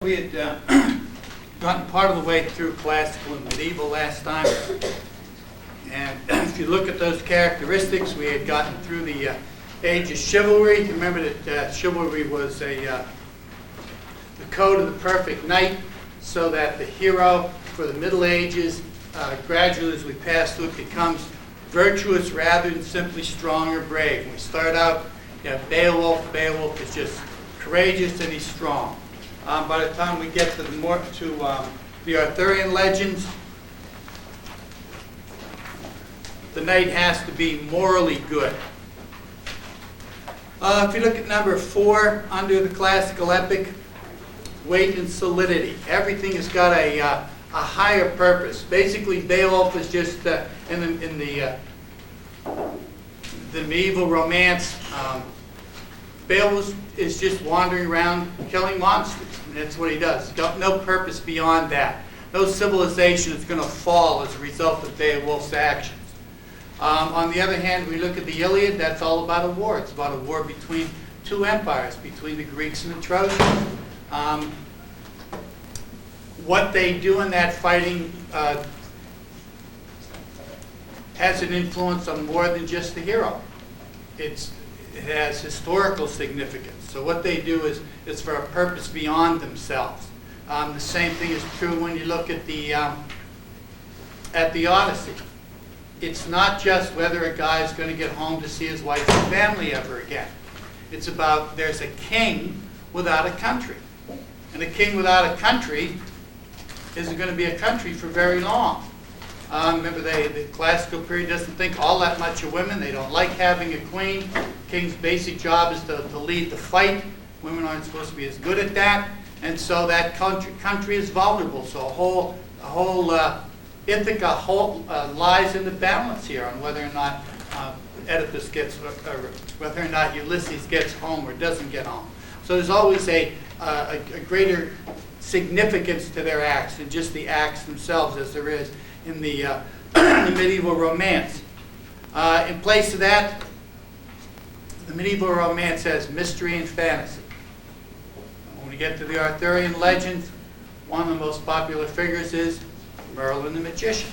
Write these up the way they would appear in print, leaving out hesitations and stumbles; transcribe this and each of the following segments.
We had gotten part of the way through classical and medieval last time. And if you look at those characteristics, we had gotten through the age of chivalry. Remember that chivalry was the code of the perfect knight, so that the hero for the Middle Ages, gradually as we pass through, it becomes virtuous rather than simply strong or brave. When we start out, you have Beowulf. Beowulf is just courageous and he's strong. By the time we get to the Arthurian legends, the knight has to be morally good. If you look at number 4 under the classical epic, weight and solidity. Everything has got a higher purpose. Basically, Beowulf is just in the medieval romance. Beowulf is just wandering around killing monsters. And that's what he does. No purpose beyond that. No civilization is going to fall as a result of Beowulf's actions. On the other hand, we look at the Iliad. That's all about a war. It's about a war between two empires, between the Greeks and the Trojans. What they do in that fighting has an influence on more than just the hero. It has historical significance. So what they do is for a purpose beyond themselves. The same thing is true when you look at the Odyssey. It's not just whether a guy is going to get home to see his wife and family ever again. It's about there's a king without a country. And a king without a country isn't going to be a country for very long. Remember, the classical period doesn't think all that much of women. They don't like having a queen. King's basic job is to lead the fight. Women aren't supposed to be as good at that. And so that country is vulnerable. So a whole Ithaca lies in the balance here on whether or not Oedipus gets, whether or not Ulysses gets home or doesn't get home. So there's always a greater significance to their acts than just the acts themselves as there is in the medieval romance. In place of that, the medieval romance has mystery and fantasy. When we get to the Arthurian legends, one of the most popular figures is Merlin the magician.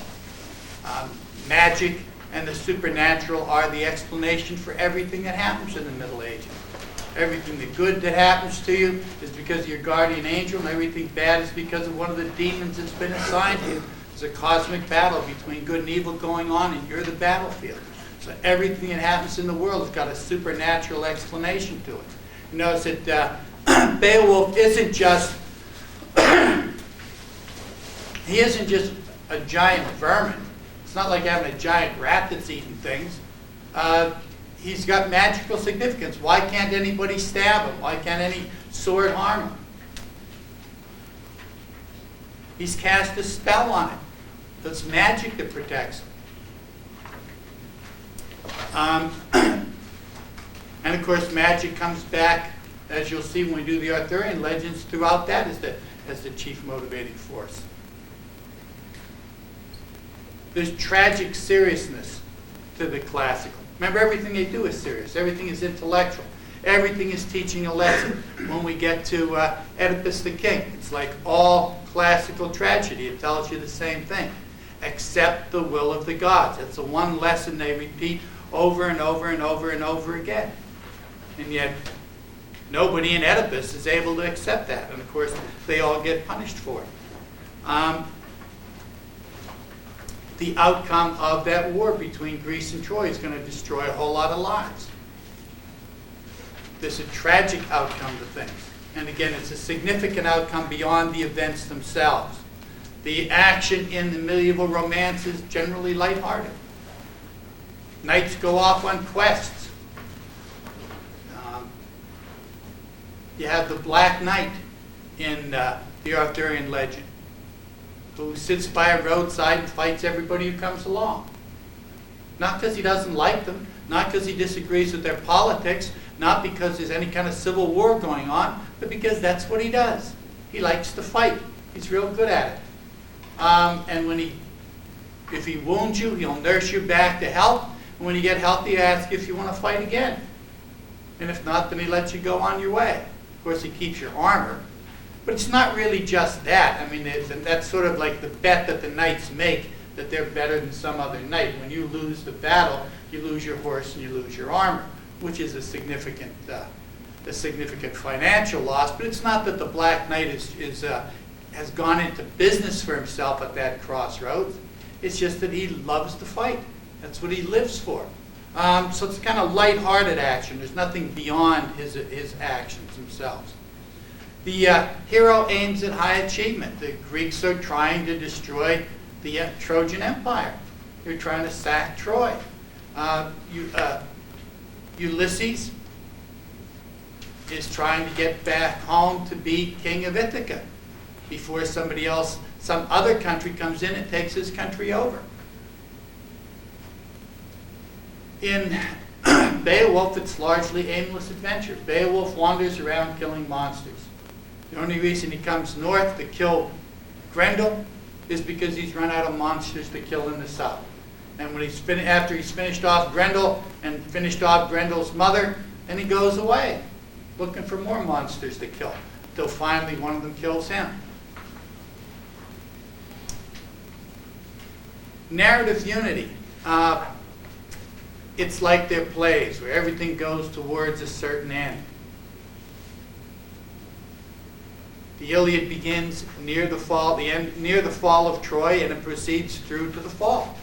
Magic and the supernatural are the explanation for everything that happens in the Middle Ages. Everything the good that happens to you is because of your guardian angel, and everything bad is because of one of the demons that's been assigned to you. There's a cosmic battle between good and evil going on, and you're the battlefield. So everything that happens in the world has got a supernatural explanation to it. You notice that Beowulf isn't just he isn't just a giant vermin. It's not like having a giant rat that's eating things. He's got magical significance. Why can't anybody stab him? Why can't any sword harm him? He's cast a spell on it. It's magic that protects him. And of course, magic comes back, as you'll see when we do the Arthurian legends, throughout that as the chief motivating force. There's tragic seriousness to the classical. Remember, everything they do is serious. Everything is intellectual. Everything is teaching a lesson. When we get to Oedipus the King, it's like all classical tragedy. It tells you the same thing. Accept the will of the gods. That's the one lesson they repeat over and over and over and over again. And yet, nobody in Oedipus is able to accept that. And of course, they all get punished for it. The outcome of that war between Greece and Troy is going to destroy a whole lot of lives. There's a tragic outcome to things. And again, it's a significant outcome beyond the events themselves. The action in the medieval romance is generally lighthearted. Knights go off on quests. You have the Black Knight in the Arthurian legend, who sits by a roadside and fights everybody who comes along. Not because he doesn't like them, not because he disagrees with their politics, not because there's any kind of civil war going on, but because that's what he does. He likes to fight. He's real good at it. And if he wounds you, he'll nurse you back to health. And when you get healthy, he asks if you want to fight again. And if not, then he lets you go on your way. Of course, he keeps your armor. But it's not really just that. I mean, that's sort of like the bet that the knights make, that they're better than some other knight. When you lose the battle, you lose your horse and you lose your armor, which is a significant financial loss. But it's not that the Black Knight has gone into business for himself at that crossroads. It's just that he loves to fight. That's what he lives for. So it's kind of light-hearted action. There's nothing beyond his actions themselves. The hero aims at high achievement. The Greeks are trying to destroy the Trojan Empire. They're trying to sack Troy. Ulysses is trying to get back home to be king of Ithaca before somebody else, some other country comes in and takes his country over. In Beowulf, it's largely aimless adventure. Beowulf wanders around killing monsters. The only reason he comes north to kill Grendel is because he's run out of monsters to kill in the south. And when after he's finished off Grendel and finished off Grendel's mother, then he goes away looking for more monsters to kill, until finally one of them kills him. Narrative unity. It's like their plays, where everything goes towards a certain end. The Iliad begins near the fall of Troy, and it proceeds through to the fall.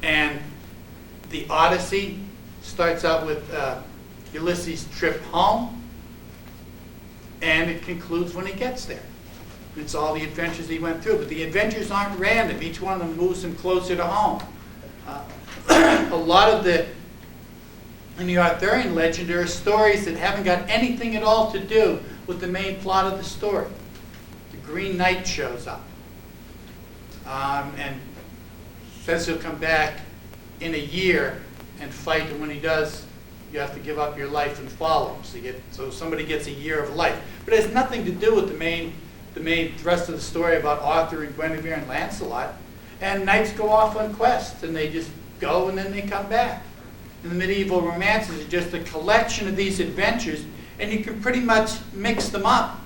And the Odyssey starts out with Ulysses' trip home, and it concludes when he gets there. It's all the adventures he went through, but the adventures aren't random. Each one of them moves him closer to home. A lot of in the Arthurian legend, there are stories that haven't got anything at all to do with the main plot of the story. The Green Knight shows up and says he'll come back in a year and fight, and when he does, you have to give up your life and follow him. So somebody gets a year of life. But it has nothing to do with the main thrust of the story about Arthur and Guinevere and Lancelot. And knights go off on quests, and they just go and then they come back. And the medieval romances are just a collection of these adventures, and you can pretty much mix them up.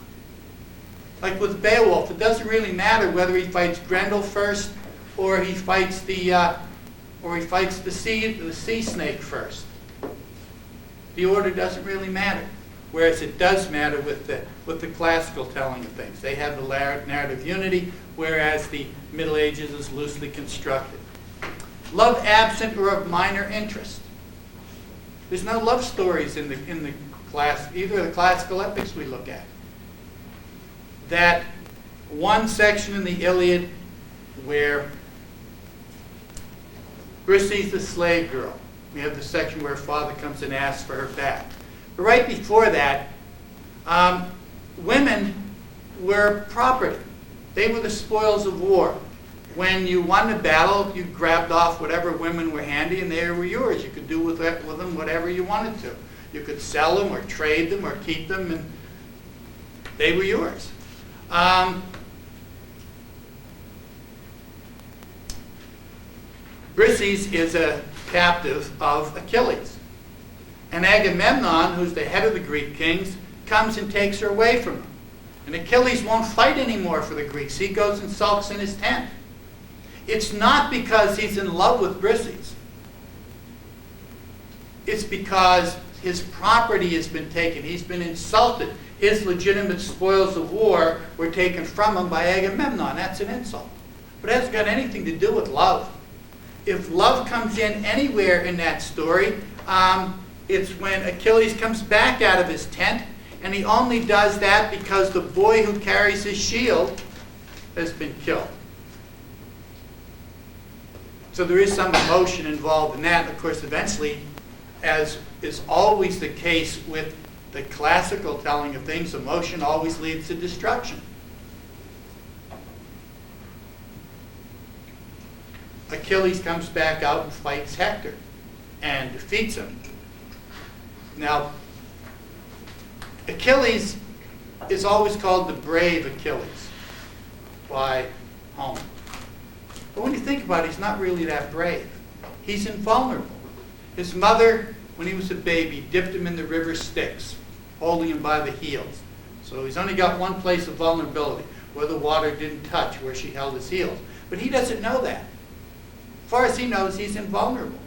Like with Beowulf, it doesn't really matter whether he fights Grendel first or he fights the sea snake first. The order doesn't really matter. Whereas it does matter with the classical telling of things. They have the narrative unity, whereas the Middle Ages is loosely constructed. Love absent or of minor interest. There's no love stories in either of the classical epics we look at. That one section in the Iliad where Briseis the slave girl, we have the section where her father comes and asks for her back. But right before that, women were property. They were the spoils of war. When you won the battle, you grabbed off whatever women were handy, and they were yours. You could do with them whatever you wanted to. You could sell them or trade them or keep them, and they were yours. Briseis is a captive of Achilles. And Agamemnon, who's the head of the Greek kings, comes and takes her away from him. And Achilles won't fight anymore for the Greeks. He goes and sulks in his tent. It's not because he's in love with Briseis. It's because his property has been taken. He's been insulted. His legitimate spoils of war were taken from him by Agamemnon. That's an insult. But it hasn't got anything to do with love. If love comes in anywhere in that story, it's when Achilles comes back out of his tent, and he only does that because the boy who carries his shield has been killed. So there is some emotion involved in that. Of course, eventually, as is always the case with the classical telling of things, emotion always leads to destruction. Achilles comes back out and fights Hector and defeats him. Now, Achilles is always called the brave Achilles by Homer. But when you think about it, he's not really that brave. He's invulnerable. His mother, when he was a baby, dipped him in the river Styx, holding him by the heels. So he's only got one place of vulnerability, where the water didn't touch, where she held his heels. But he doesn't know that. As far as he knows, he's invulnerable.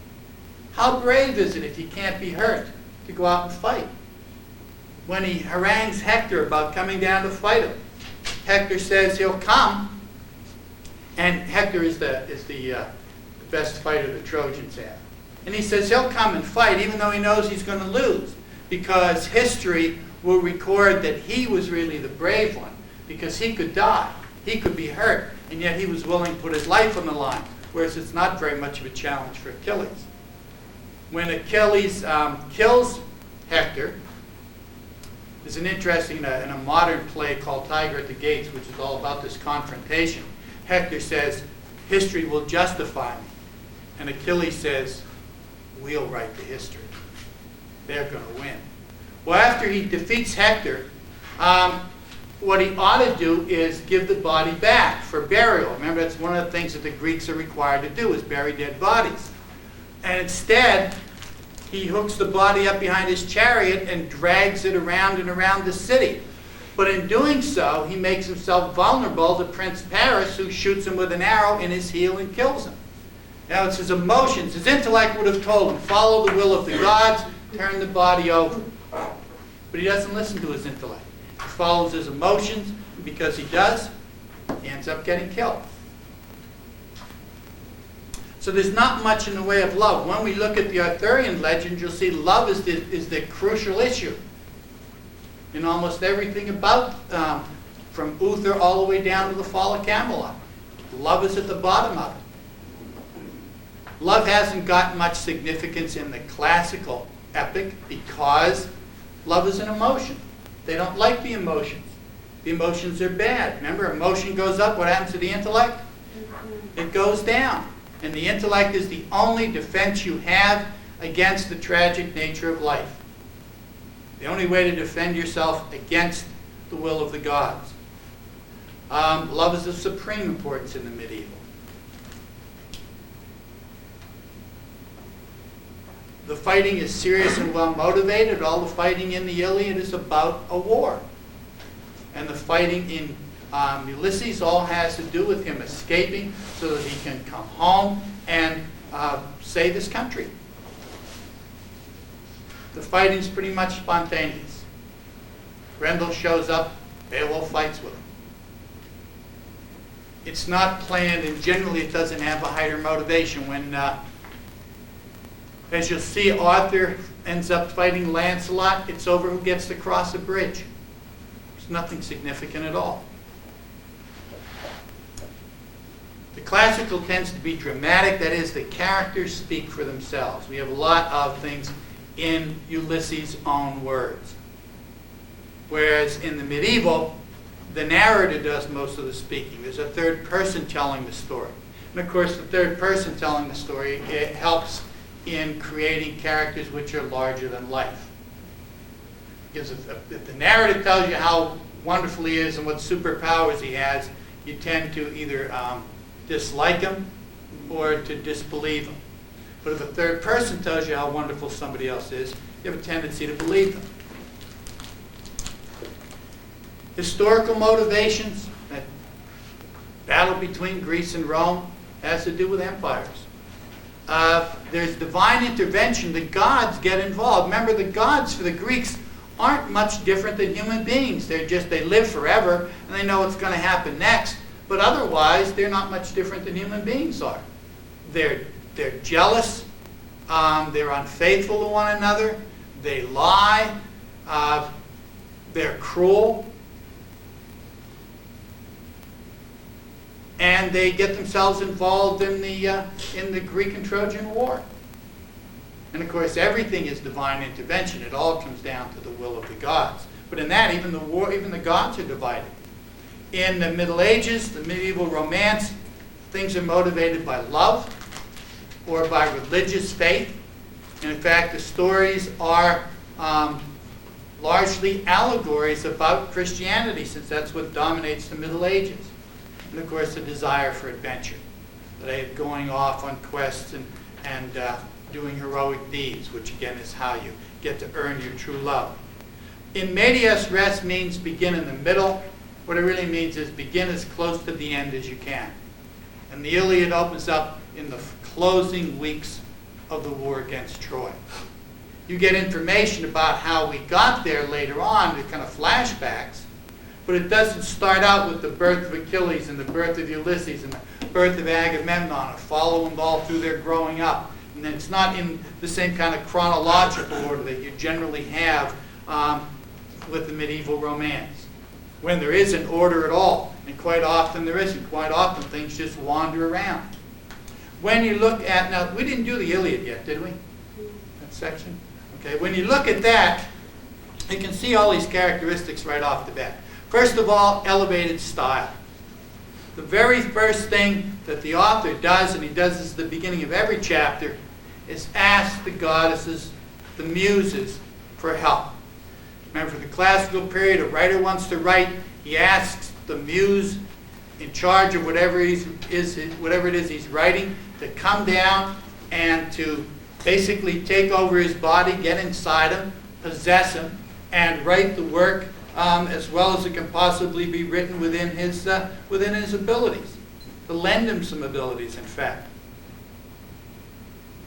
How brave is it if he can't be hurt to go out and fight? When he harangues Hector about coming down to fight him, Hector says he'll come, and Hector is the best fighter the Trojans have. And he says he'll come and fight even though he knows he's going to lose, because history will record that he was really the brave one, because he could die, he could be hurt, and yet he was willing to put his life on the line, whereas it's not very much of a challenge for Achilles. When Achilles kills Hector, there's an interesting, in a modern play called Tiger at the Gates, which is all about this confrontation. Hector says, history will justify me. And Achilles says, we'll write the history. They're going to win. Well, after he defeats Hector, what he ought to do is give the body back for burial. Remember, that's one of the things that the Greeks are required to do, is bury dead bodies. And instead, he hooks the body up behind his chariot and drags it around and around the city. But in doing so, he makes himself vulnerable to Prince Paris, who shoots him with an arrow in his heel and kills him. Now, it's his emotions. His intellect would have told him, follow the will of the gods, turn the body over. But he doesn't listen to his intellect. He follows his emotions, and because he does, he ends up getting killed. So there's not much in the way of love. When we look at the Arthurian legend, you'll see love is the crucial issue in almost everything about, from Uther all the way down to the fall of Camelot. Love is at the bottom of it. Love hasn't got much significance in the classical epic because love is an emotion. They don't like the emotions. The emotions are bad. Remember, emotion goes up. What happens to the intellect? It goes down. And the intellect is the only defense you have against the tragic nature of life. The only way to defend yourself against the will of the gods. Love is of supreme importance in the medieval. The fighting is serious and well motivated. All the fighting in the Iliad is about a war. And the fighting in Ulysses all has to do with him escaping so that he can come home and save his country. The fighting is pretty much spontaneous. Grendel shows up, Beowulf fights with him. It's not planned, and generally it doesn't have a higher motivation. When, as you'll see, Arthur ends up fighting Lancelot, it's over who gets to cross a bridge. There's nothing significant at all. The classical tends to be dramatic, that is, the characters speak for themselves. We have a lot of things in Ulysses' own words. Whereas in the medieval, the narrator does most of the speaking. There's a third person telling the story. And of course, the third person telling the story, it helps in creating characters which are larger than life. Because if the narrator tells you how wonderful he is and what superpowers he has, you tend to either dislike him or to disbelieve him. But if a third person tells you how wonderful somebody else is, you have a tendency to believe them. Historical motivations, that battle between Greece and Rome, has to do with empires. There's divine intervention. The gods get involved. Remember, the gods for the Greeks aren't much different than human beings. They live forever and they know what's going to happen next. But otherwise, they're not much different than human beings are. They're jealous. They're unfaithful to one another. They lie. They're cruel. And they get themselves involved in the Greek and Trojan War. And of course, everything is divine intervention. It all comes down to the will of the gods. But in that, even the gods are divided. In the Middle Ages, the medieval romance, things are motivated by love or by religious faith. And in fact, the stories are largely allegories about Christianity, since that's what dominates the Middle Ages. And of course, the desire for adventure, going off on quests and doing heroic deeds, which again is how you get to earn your true love. In medias res means begin in the middle. What it really means is begin as close to the end as you can. And the Iliad opens up in the closing weeks of the war against Troy. You get information about how we got there later on, the kind of flashbacks, but it doesn't start out with the birth of Achilles and the birth of Ulysses and the birth of Agamemnon, and follow them all through their growing up. And then it's not in the same kind of chronological order that you generally have with the medieval romance, when there is an order at all, and quite often there isn't. Quite often things just wander around. When you look at, now we didn't do the Iliad yet, did we? That section? Okay, when you look at that, you can see all these characteristics right off the bat. First of all, elevated style. The very first thing that the author does, and he does this at the beginning of every chapter, is ask the goddesses, the muses, for help. Remember, for the classical period, a writer wants to write, he asks the muse in charge of whatever it is he's writing to come down and to basically take over his body, get inside him, possess him, and write the work as well as it can possibly be written within his abilities, to lend him some abilities, in fact.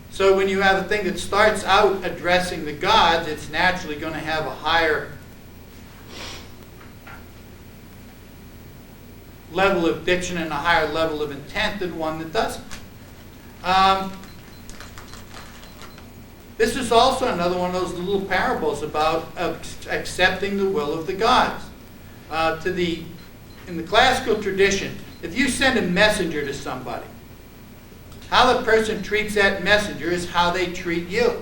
So when you have a thing that starts out addressing the gods, it's naturally going to have a higher level of diction and a higher level of intent than one that doesn't. This is also another one of those little parables about accepting the will of the gods. In the classical tradition, if you send a messenger to somebody, how the person treats that messenger is how they treat you.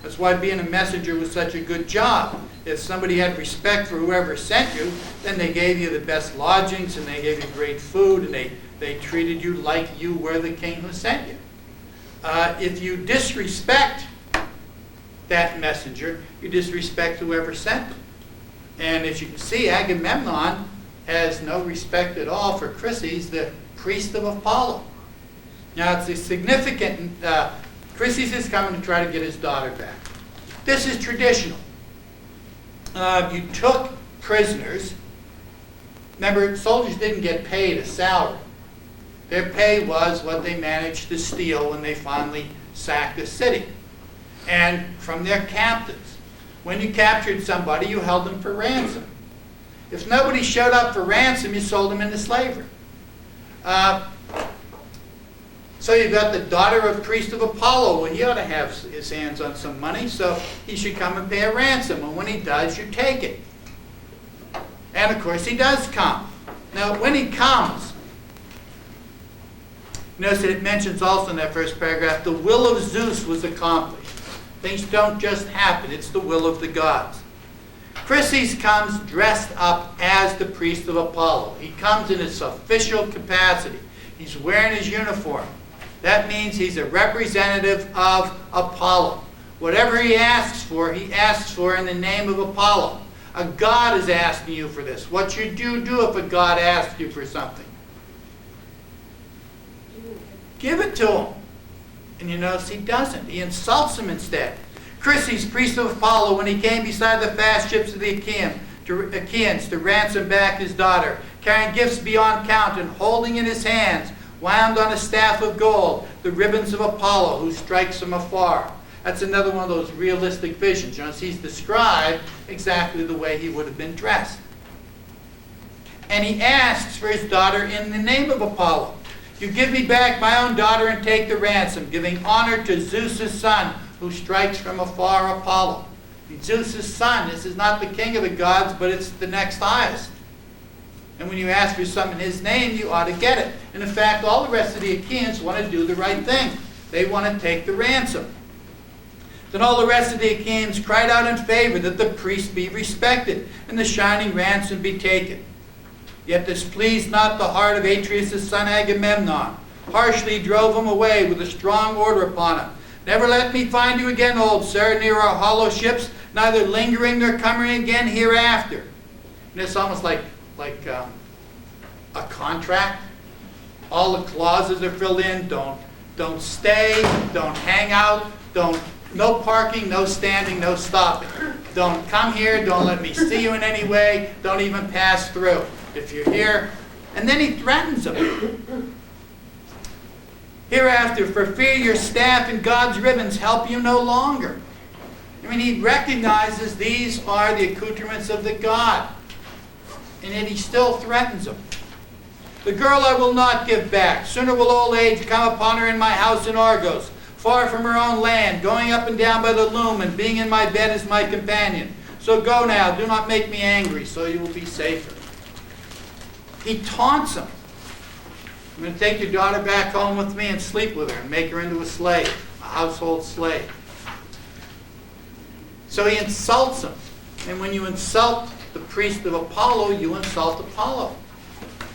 That's why being a messenger was such a good job. If somebody had respect for whoever sent you, then they gave you the best lodgings and they gave you great food and they treated you like you were the king who sent you. If you disrespect that messenger, you disrespect whoever sent them. And as you can see, Agamemnon has no respect at all for Chryses, the priest of Apollo. Now it's a significant, Chryses is coming to try to get his daughter back. This is traditional. You took prisoners. Remember, soldiers didn't get paid a salary. Their pay was what they managed to steal when they finally sacked a city. And from their captives. When you captured somebody, you held them for ransom. If nobody showed up for ransom, you sold them into slavery. So you've got the daughter of priest of Apollo. Well, he ought to have his hands on some money, so he should come and pay a ransom. And when he does, you take it. And of course, he does come. Now, when he comes, notice that it mentions also in that first paragraph, the will of Zeus was accomplished. Things don't just happen. It's the will of the gods. Chryses comes dressed up as the priest of Apollo. He comes in his official capacity. He's wearing his uniform. That means he's a representative of Apollo. Whatever he asks for in the name of Apollo. A god is asking you for this. What should you do if a god asks you for something? Give it to him. And you notice he doesn't. He insults him instead. Chryses, priest of Apollo, when he came beside the fast ships of the Achaeans to ransom back his daughter, carrying gifts beyond count and holding in his hands, wound on a staff of gold, the ribbons of Apollo, who strikes from afar. That's another one of those realistic visions. You know, he's described exactly the way he would have been dressed. And he asks for his daughter in the name of Apollo. You give me back my own daughter and take the ransom, giving honor to Zeus' son, who strikes from afar Apollo. Zeus' son, this is not the king of the gods, but it's the next highest. And when you ask for something in his name, you ought to get it. And in fact, all the rest of the Achaeans want to do the right thing. They want to take the ransom. Then all the rest of the Achaeans cried out in favor that the priest be respected and the shining ransom be taken. Yet this pleased not the heart of Atreus' son Agamemnon. Harshly drove him away with a strong order upon him. Never let me find you again, old sir, near our hollow ships, neither lingering nor coming again hereafter. And it's almost like a contract. All the clauses are filled in. Don't stay, don't hang out, no parking, no standing, no stopping. Don't come here. Don't let me see you in any way. Don't even pass through. If you're here. And then he threatens them. Hereafter, for fear your staff and God's ribbons help you no longer. I mean, he recognizes these are the accoutrements of the God. And yet he still threatens them. The girl I will not give back. Sooner will old age come upon her in my house in Argos, far from her own land, going up and down by the loom, and being in my bed as my companion. So go now, do not make me angry, so you will be safer. He taunts him. I'm going to take your daughter back home with me and sleep with her and make her into a slave, a household slave. So he insults him. And when you insult the priest of Apollo, you insult Apollo.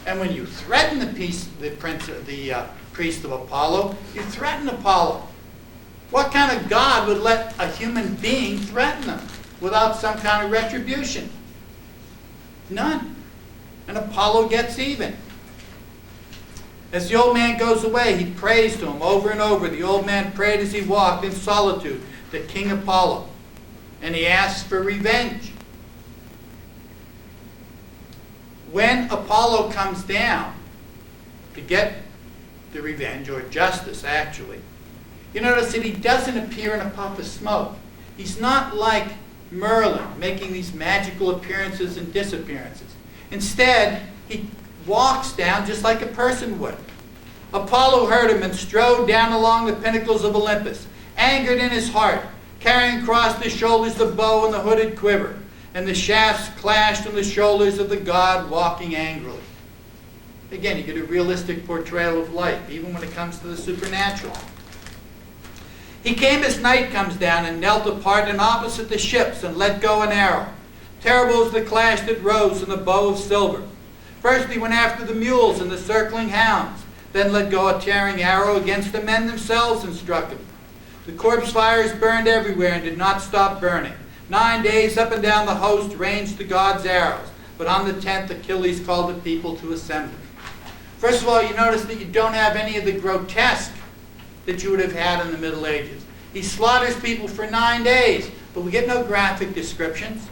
And when you threaten the priest of Apollo, you threaten Apollo. What kind of God would let a human being threaten them without some kind of retribution? None. And Apollo gets even. As the old man goes away, he prays to him over and over. The old man prayed as he walked in solitude to King Apollo. And he asks for revenge. When Apollo comes down to get the revenge, or justice actually, you notice that he doesn't appear in a puff of smoke. He's not like Merlin, making these magical appearances and disappearances. Instead, he walks down just like a person would. Apollo heard him and strode down along the pinnacles of Olympus, angered in his heart, carrying across his shoulders the bow and the hooded quiver, and the shafts clashed on the shoulders of the god walking angrily. Again, you get a realistic portrayal of life, even when it comes to the supernatural. He came as night comes down and knelt apart and opposite the ships and let go an arrow. Terrible as the clash that rose from the bow of silver. First he went after the mules and the circling hounds, then let go a tearing arrow against the men themselves and struck them. The corpse fires burned everywhere and did not stop burning. 9 days up and down the host ranged the god's arrows, but on the 10th Achilles called the people to assembly. First of all, you notice that you don't have any of the grotesque that you would have had in the Middle Ages. He slaughters people for 9 days, but we get no graphic descriptions.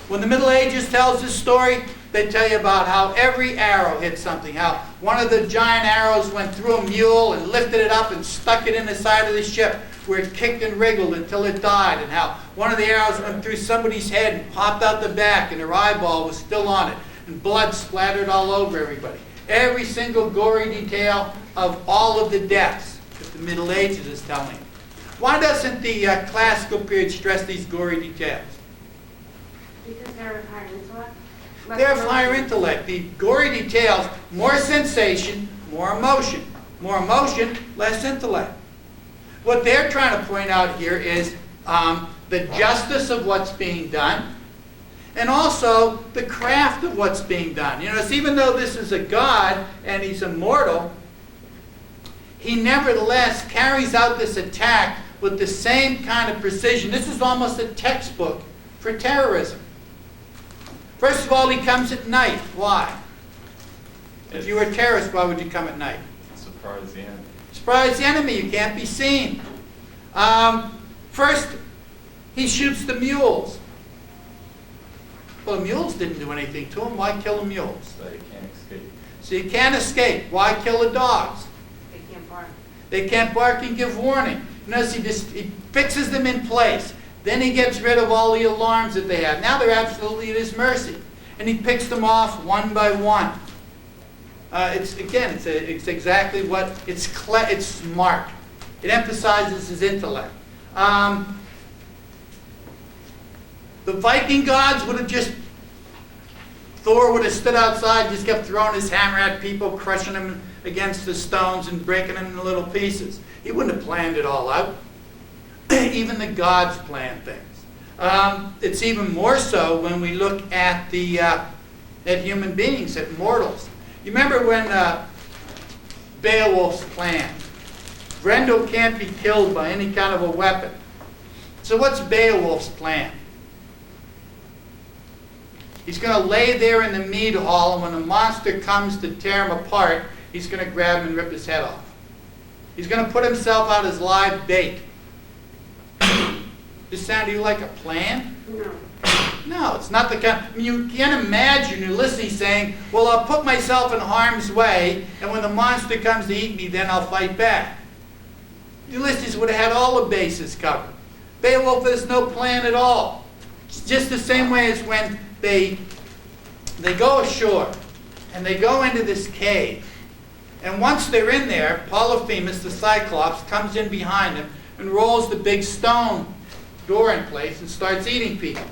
When the Middle Ages tells this story, they tell you about how every arrow hit something, how one of the giant arrows went through a mule and lifted it up and stuck it in the side of the ship, where it kicked and wriggled until it died, and how one of the arrows went through somebody's head and popped out the back and their eyeball was still on it, and blood splattered all over everybody. Every single gory detail of all of the deaths that the Middle Ages is telling. Why doesn't the classical period stress these gory details? Because they're of higher intellect. They're of higher intellect. The gory details, more sensation, more emotion. More emotion, less intellect. What they're trying to point out here is the justice of what's being done, and also the craft of what's being done. You know, even though this is a god and he's immortal, he nevertheless carries out this attack with the same kind of precision. This is almost a textbook for terrorism. First of all, he comes at night. Why? If you were a terrorist, why would you come at night? Surprise the enemy. Surprise the enemy. You can't be seen. First, he shoots the mules. Well, the mules didn't do anything to him. Why kill the mules? So you can't escape. So you can't escape. Why kill the dogs? They can't bark. They can't bark and give warning. Notice he fixes them in place. Then he gets rid of all the alarms that they have. Now they're absolutely at his mercy. And he picks them off one by one. It's exactly what, it's smart. It emphasizes his intellect. The Viking gods would have just, Thor would have stood outside and just kept throwing his hammer at people, crushing them against the stones and breaking them into little pieces. He wouldn't have planned it all out. Even the gods plan things. It's even more so when we look at at human beings, at mortals. You remember when Beowulf's plan? Grendel can't be killed by any kind of a weapon. So what's Beowulf's plan? He's going to lay there in the mead hall, and when the monster comes to tear him apart, he's going to grab him and rip his head off. He's going to put himself out as live bait. Does it sound to you like a plan? No. No, it's not the kind. I mean, you can't imagine Ulysses saying, well, I'll put myself in harm's way, and when the monster comes to eat me, then I'll fight back. Ulysses would have had all the bases covered. Beowulf has no plan at all. It's just the same way as when they go ashore, and they go into this cave. And once they're in there, Polyphemus, the Cyclops, comes in behind them and rolls the big stone door in place and starts eating people.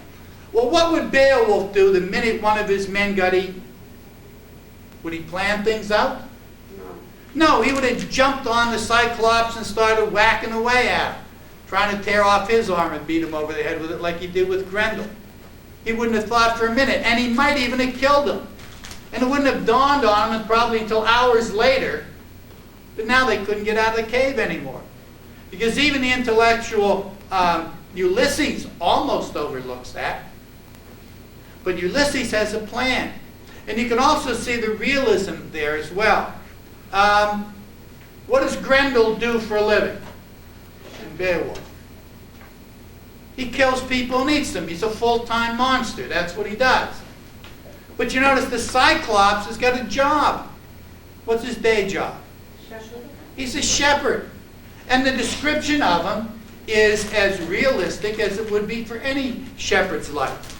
Well, what would Beowulf do the minute one of his men got eaten? Would he plan things out? No. No, he would have jumped on the Cyclops and started whacking away at him, trying to tear off his arm and beat him over the head with it like he did with Grendel. He wouldn't have thought for a minute, and he might even have killed him. And it wouldn't have dawned on him probably until hours later that now they couldn't get out of the cave anymore. Because even the intellectual Ulysses almost overlooks that. But Ulysses has a plan. And you can also see the realism there as well. What does Grendel do for a living in Beowulf? He kills people and eats them. He's a full-time monster. That's what he does. But you notice the Cyclops has got a job. What's his day job? He's a shepherd. And the description of him is as realistic as it would be for any shepherd's life.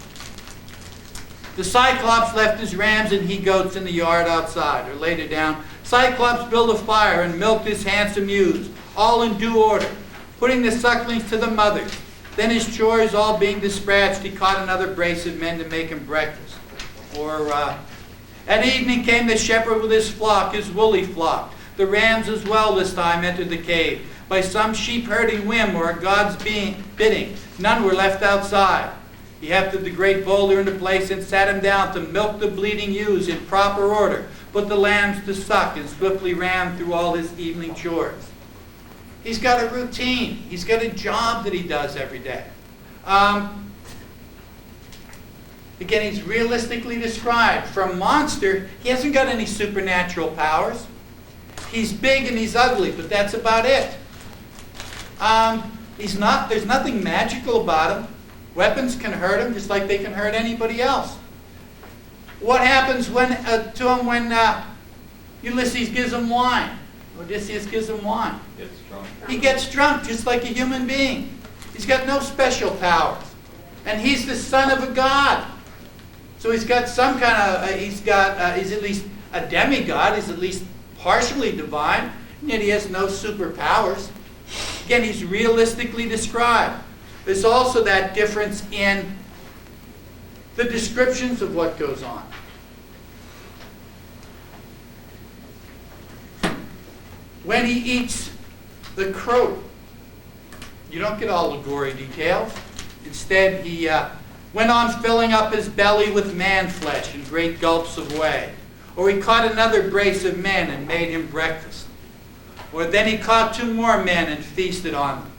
The Cyclops left his rams and he-goats in the yard outside, or laid it down. Cyclops built a fire and milked his handsome ewes, all in due order, putting the sucklings to the mothers. Then his chores all being dispatched, he caught another brace of men to make him breakfast. Or at evening came the shepherd with his flock, his woolly flock. The rams as well this time entered the cave. By some sheep-herding whim or a god's bidding, none were left outside. He hefted the great boulder into place and sat him down to milk the bleeding ewes in proper order, put the lambs to suck, and swiftly ran through all his evening chores. He's got a routine. He's got a job that he does every day. Again, he's realistically described. For a monster, he hasn't got any supernatural powers. He's big and he's ugly, but that's about it. There's nothing magical about him. Weapons can hurt him just like they can hurt anybody else. What happens to him when Ulysses gives him wine? Odysseus gives him wine. Gets drunk. He gets drunk just like a human being. He's got no special powers. And he's the son of a god. So he's got some kind of, he's at least a demigod. He's at least partially divine. And yet he has no superpowers. Again, he's realistically described. There's also that difference in the descriptions of what goes on. When he eats the crow, you don't get all the gory details. Instead, he went on filling up his belly with man flesh in great gulps of whey. Or he caught another brace of men and made him breakfast. Or then he caught 2 more men and feasted on them.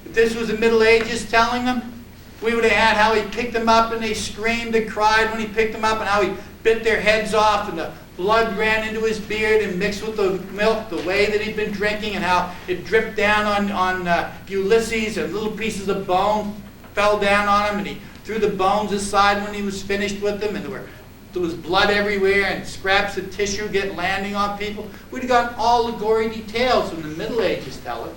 If this was the Middle Ages telling them, we would have had how he picked them up and they screamed and cried when he picked them up, and how he bit their heads off and the blood ran into his beard and mixed with the milk, the whey that he'd been drinking, and how it dripped down on Ulysses, and little pieces of bone fell down on him, and he threw the bones aside when he was finished with them, and there was blood everywhere and scraps of tissue landing on people. We'd have gotten all the gory details when the Middle Ages tell it.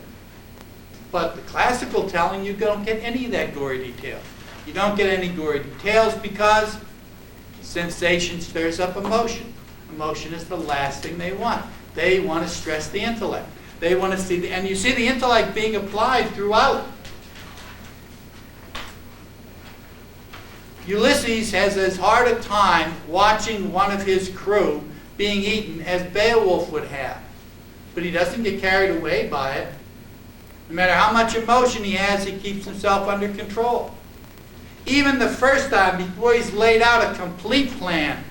But the classical telling, you don't get any of that gory detail. You don't get any gory details because sensation stirs up emotion. Emotion is the last thing they want. They want to stress the intellect. They want to see and you see the intellect being applied throughout. Ulysses has as hard a time watching one of his crew being eaten as Beowulf would have. But he doesn't get carried away by it. No matter how much emotion he has, he keeps himself under control. Even the first time, before he's laid out a complete plan,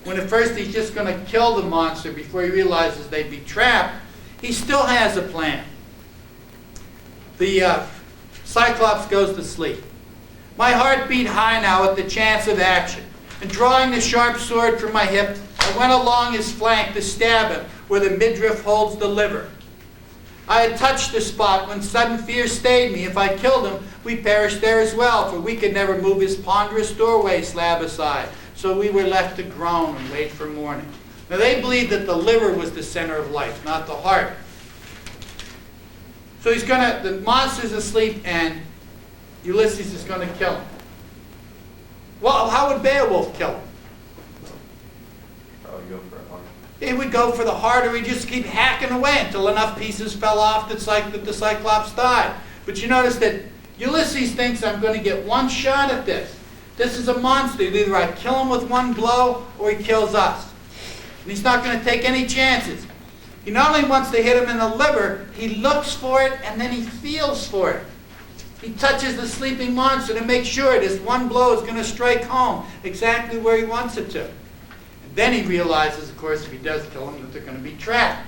when at first he's just going to kill the monster before he realizes they'd be trapped, he still has a plan. The Cyclops goes to sleep. My heart beat high now at the chance of action, and drawing the sharp sword from my hip, I went along his flank to stab him where the midriff holds the liver. I had touched the spot when sudden fear stayed me. If I killed him, we perished there as well, for we could never move his ponderous doorway slab aside. So we were left to groan and wait for morning. Now they believed that the liver was the center of life, not the heart. So the monster's asleep and Ulysses is going to kill him. Well, how would Beowulf kill him? Probably go for a heart. He would go for the heart, or he'd just keep hacking away until enough pieces fell off that the Cyclops died. But you notice that Ulysses thinks, I'm going to get one shot at this. This is a monster. Either I kill him with one blow or he kills us. And he's not going to take any chances. He not only wants to hit him in the liver, he looks for it and then he feels for it. He touches the sleeping monster to make sure this one blow is going to strike home exactly where he wants it to. And then he realizes, of course, if he does kill him, that they're going to be trapped.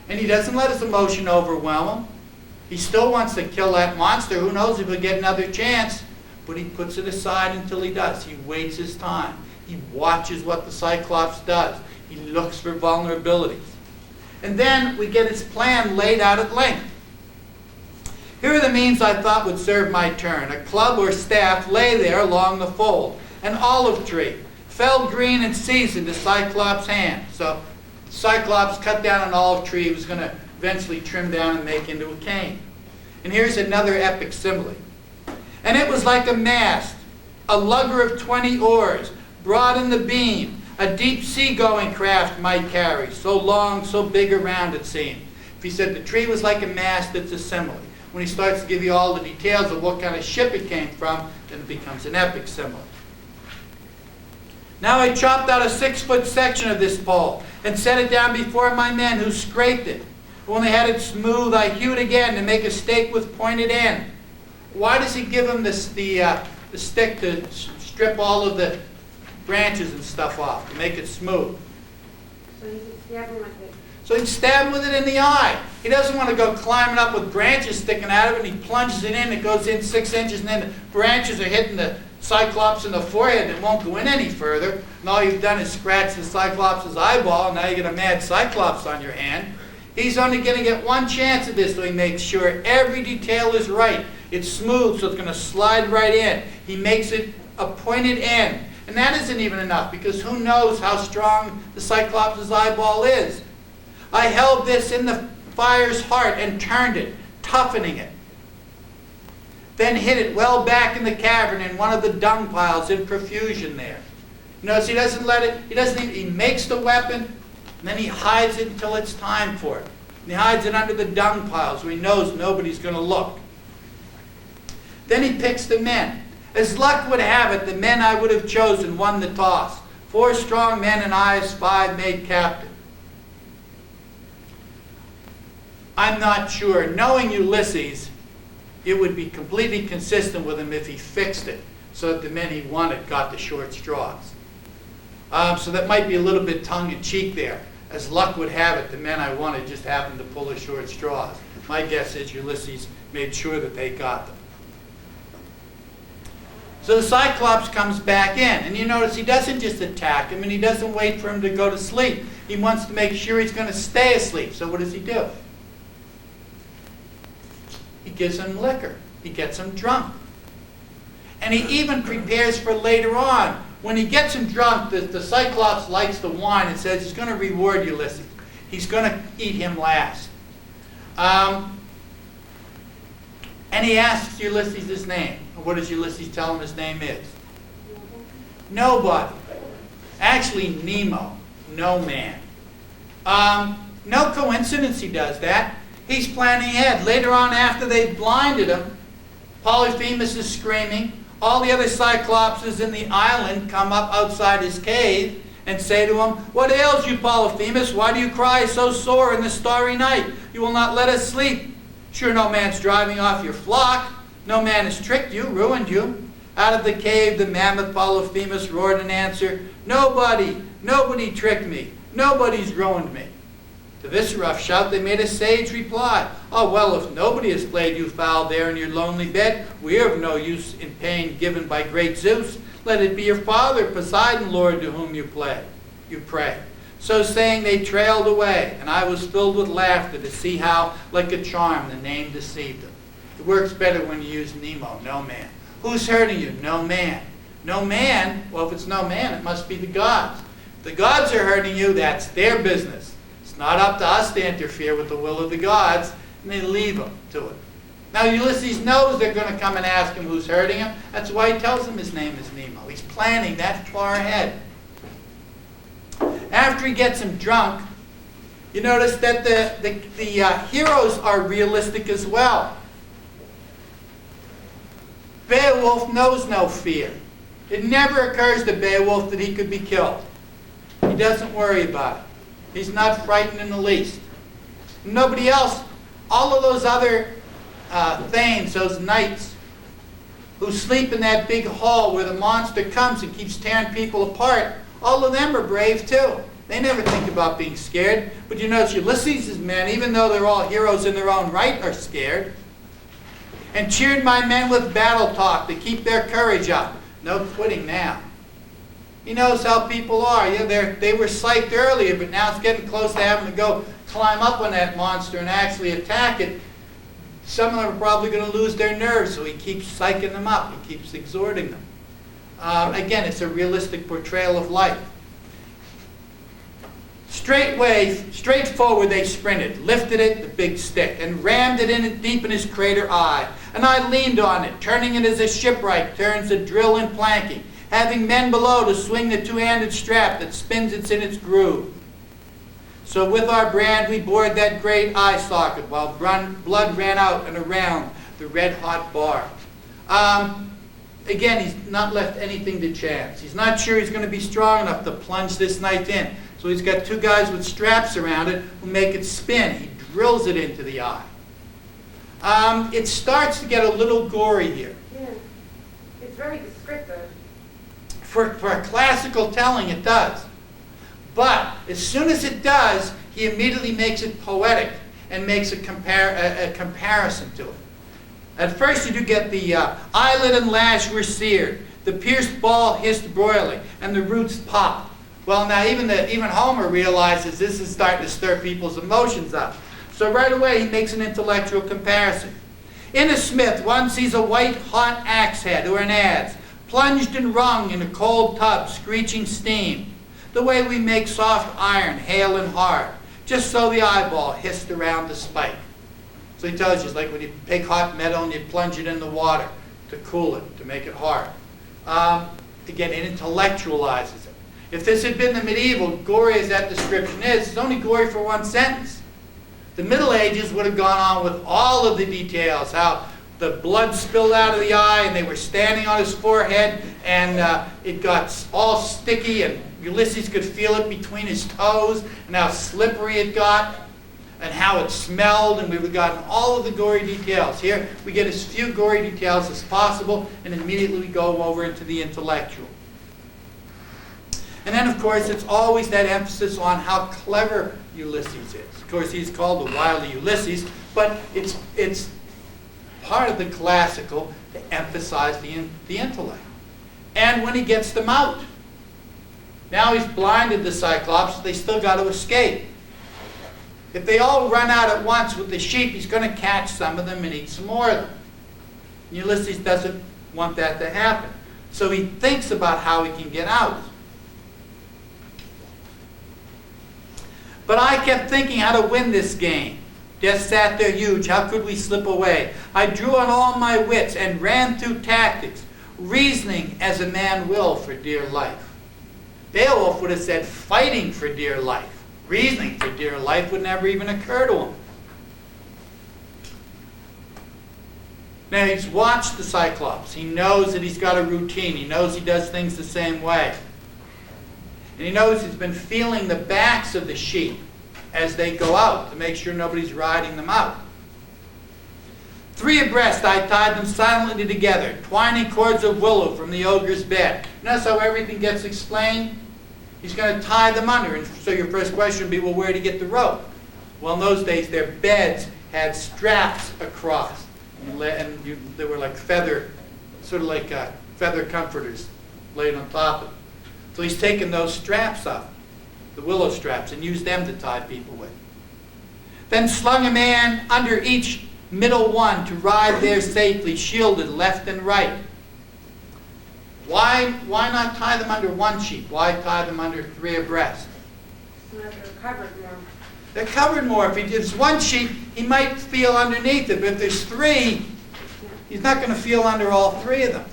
And he doesn't let his emotion overwhelm him. He still wants to kill that monster. Who knows if he'll get another chance? But he puts it aside until he does. He waits his time. He watches what the Cyclops does. He looks for vulnerabilities. And then we get his plan laid out at length. Here are the means I thought would serve my turn. A club or staff lay there along the fold. An olive tree, felled green and seasoned to Cyclops' hand. So Cyclops cut down an olive tree he was going to eventually trim down and make into a cane. And here's another epic simile. And it was like a mast, a lugger of 20 oars, broad in the beam, a deep sea-going craft might carry, so long, so big around it seemed. If he said the tree was like a mast, it's a simile. When he starts to give you all the details of what kind of ship it came from, then it becomes an epic simile. Now I chopped out a 6-foot section of this pole and set it down before my men, who scraped it. When they had it smooth, I hewed again to make a stake with pointed end. Why does he give him the stick to strip all of the branches and stuff off, to make it smooth? So you can stab him with it. So he'd stab him with it in the eye. He doesn't want to go climbing up with branches sticking out of it, and he plunges it in, it goes in 6 inches, and then the branches are hitting the Cyclops in the forehead and it won't go in any further. And all you've done is scratch the Cyclops' eyeball, and now you get a mad Cyclops on your hand. He's only going to get one chance at this, so he makes sure every detail is right. It's smooth, so it's going to slide right in. He makes it a pointed end. And that isn't even enough, because who knows how strong the Cyclops' eyeball is. I held this in the fire's heart and turned it, toughening it. Then hid it well back in the cavern in one of the dung piles in profusion there. Notice he doesn't let it, he makes the weapon, and then he hides it until it's time for it. And he hides it under the dung pile so he knows nobody's going to look. Then he picks the men. As luck would have it, the men I would have chosen won the toss. 4 strong men and I as 5 made captain. I'm not sure. Knowing Ulysses, it would be completely consistent with him if he fixed it so that the men he wanted got the short straws. So that might be a little bit tongue-in-cheek there. As luck would have it, the men I wanted just happened to pull the short straws. My guess is Ulysses made sure that they got them. So the Cyclops comes back in, and you notice he doesn't just attack him, and he doesn't wait for him to go to sleep. He wants to make sure he's going to stay asleep. So what does he do? He gives him liquor. He gets him drunk. And he even prepares for later on. When he gets him drunk, the Cyclops likes the wine and says he's going to reward Ulysses. He's going to eat him last. And he asks Ulysses his name. What does Ulysses tell him his name is? Nobody. Actually, Nemo. No man. No coincidence he does that. He's planning ahead. Later on, after they've blinded him, Polyphemus is screaming. All the other Cyclopses in the island come up outside his cave and say to him, "What ails you, Polyphemus? Why do you cry so sore in the starry night? You will not let us sleep. Sure, no man's driving off your flock. No man has tricked you, ruined you." Out of the cave, the mammoth Polyphemus roared in answer, "Nobody, nobody tricked me. Nobody's ruined me." To this rough shout, they made a sage reply. "Oh, well, if nobody has played you foul there in your lonely bed, we are of no use in pain given by great Zeus. Let it be your father, Poseidon, Lord, to whom you pray. So saying, they trailed away, and I was filled with laughter to see how, like a charm, the name deceived them. It works better when you use Nemo, no man. Who's hurting you? No man. No man? Well, if it's no man, it must be the gods. If the gods are hurting you, that's their business. It's not up to us to interfere with the will of the gods, and they leave them to it. Now, Ulysses knows they're going to come and ask him who's hurting him. That's why he tells them his name is Nemo. He's planning that far ahead. After he gets him drunk, you notice that the heroes are realistic as well. Beowulf knows no fear. It never occurs to Beowulf that he could be killed. He doesn't worry about it. He's not frightened in the least. Nobody else, all of those other thanes, those knights who sleep in that big hall where the monster comes and keeps tearing people apart, all of them are brave too. They never think about being scared. But you notice Ulysses' men, even though they're all heroes in their own right, are scared. And cheered my men with battle talk to keep their courage up. No quitting now. He knows how people are. Yeah, they were psyched earlier, but now it's getting close to having to go climb up on that monster and actually attack it. Some of them are probably going to lose their nerves, so he keeps psyching them up. He keeps exhorting them. Again, it's a realistic portrayal of life. Straightforward they sprinted, lifted it, the big stick, and rammed it in deep in his crater eye. And I leaned on it, turning it as a shipwright turns a drill in planking, having men below to swing the two-handed strap that spins it in its groove. So with our brand we bored that great eye socket while blood ran out and around the red-hot bar. Again, he's not left anything to chance. He's not sure he's going to be strong enough to plunge this knife in. So he's got two guys with straps around it who make it spin. He drills it into the eye. It starts to get a little gory here. Yeah. It's very descriptive. For a classical telling, it does. But as soon as it does, he immediately makes it poetic and makes a comparison to it. At first you do get the eyelid and lash were seared, the pierced ball hissed broiling, and the roots popped. Well, now even Homer realizes this is starting to stir people's emotions up. So right away he makes an intellectual comparison. In a smith, one sees a white hot axe head or an adze, plunged and wrung in a cold tub, screeching steam. The way we make soft iron, hale and hard, just so the eyeball hissed around the spike. So he tells you, it's like when you take hot metal and you plunge it in the water to cool it, to make it hard. Again, it intellectualizes it. If this had been the medieval, gory as that description is, it's only gory for one sentence. The Middle Ages would have gone on with all of the details, how the blood spilled out of the eye and they were standing on his forehead and it got all sticky and Ulysses could feel it between his toes and how slippery it got and how it smelled, and we've gotten all of the gory details. Here we get as few gory details as possible and immediately we go over into the intellectual. And then of course it's always that emphasis on how clever Ulysses is. Of course he's called the wily Ulysses, but it's part of the classical to emphasize the intellect. And when he gets them out, now he's blinded the Cyclops, they still got to escape. If they all run out at once with the sheep, he's going to catch some of them and eat some more of them. Ulysses doesn't want that to happen. So he thinks about how he can get out. But I kept thinking how to win this game. Death sat there huge. How could we slip away? I drew on all my wits and ran through tactics, reasoning as a man will for dear life. Beowulf would have said fighting for dear life. Reasoning for dear life would never even occur to him. Now he's watched the Cyclops. He knows that he's got a routine. He knows he does things the same way. And he knows he's been feeling the backs of the sheep as they go out to make sure nobody's riding them out. 3 abreast I tied them silently together, twining cords of willow from the ogre's bed. Notice how everything gets explained? He's going to tie them under. And so your first question would be, well, where did he get the rope? Well, in those days, their beds had straps across. They were like feather, sort of like feather comforters laid on top of it. So he's taken those straps up. the willow straps, and used them to tie people with. Then slung a man under each middle one to ride there safely, shielded left and right. Why not tie them under one sheep? Why tie them under 3 abreast? So that they're covered more. They're covered more. If there's one sheep, he might feel underneath it, but if there's 3, he's not going to feel under all 3 of them.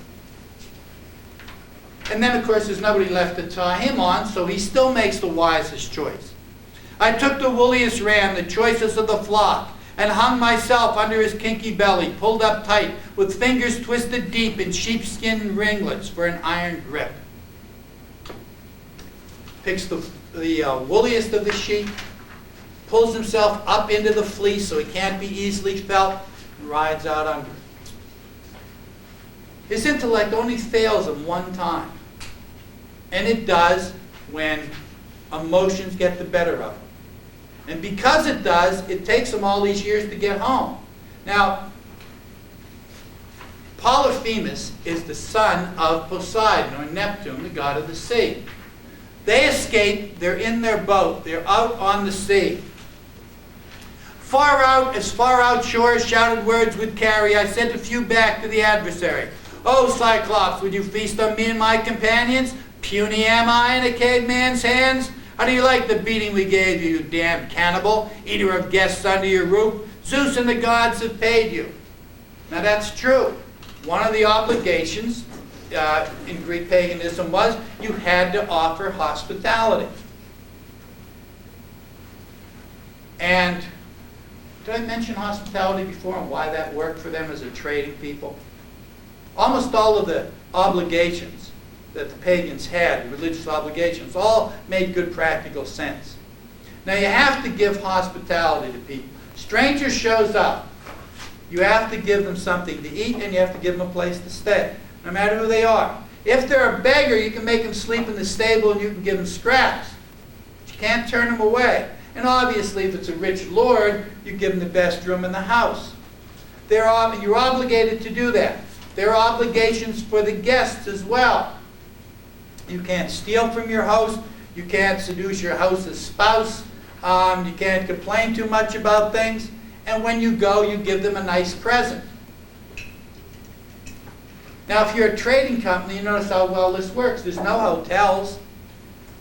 And then, of course, there's nobody left to tie him on, so he still makes the wisest choice. I took the woolliest ram, the choicest of the flock, and hung myself under his kinky belly, pulled up tight, with fingers twisted deep in sheepskin ringlets for an iron grip. Picks the woolliest of the sheep, pulls himself up into the fleece so he can't be easily felt, and rides out under it. His intellect only fails him one time. And it does when emotions get the better of him. And because it does, it takes him all these years to get home. Now, Polyphemus is the son of Poseidon, or Neptune, the god of the sea. They escape, they're in their boat, they're out on the sea. Far out shore as shouted words would carry, I sent a few back to the adversary. Oh, Cyclops, would you feast on me and my companions? Puny am I in a caveman's hands? How do you like the beating we gave you, you damned cannibal, eater of guests under your roof? Zeus and the gods have paid you. Now that's true. One of the obligations in Greek paganism was you had to offer hospitality. And did I mention hospitality before and why that worked for them as a trading people? Almost all of the obligations that the pagans had, religious obligations, all made good practical sense. Now you have to give hospitality to people. Stranger shows up. You have to give them something to eat and you have to give them a place to stay, no matter who they are. If they're a beggar, you can make them sleep in the stable and you can give them scraps. But you can't turn them away. And obviously, if it's a rich lord, you give them the best room in the house. You're obligated to do that. There are obligations for the guests as well. You can't steal from your host. You can't seduce your host's spouse. You can't complain too much about things. And when you go, you give them a nice present. Now, if you're a trading company, you notice how well this works. There's no hotels.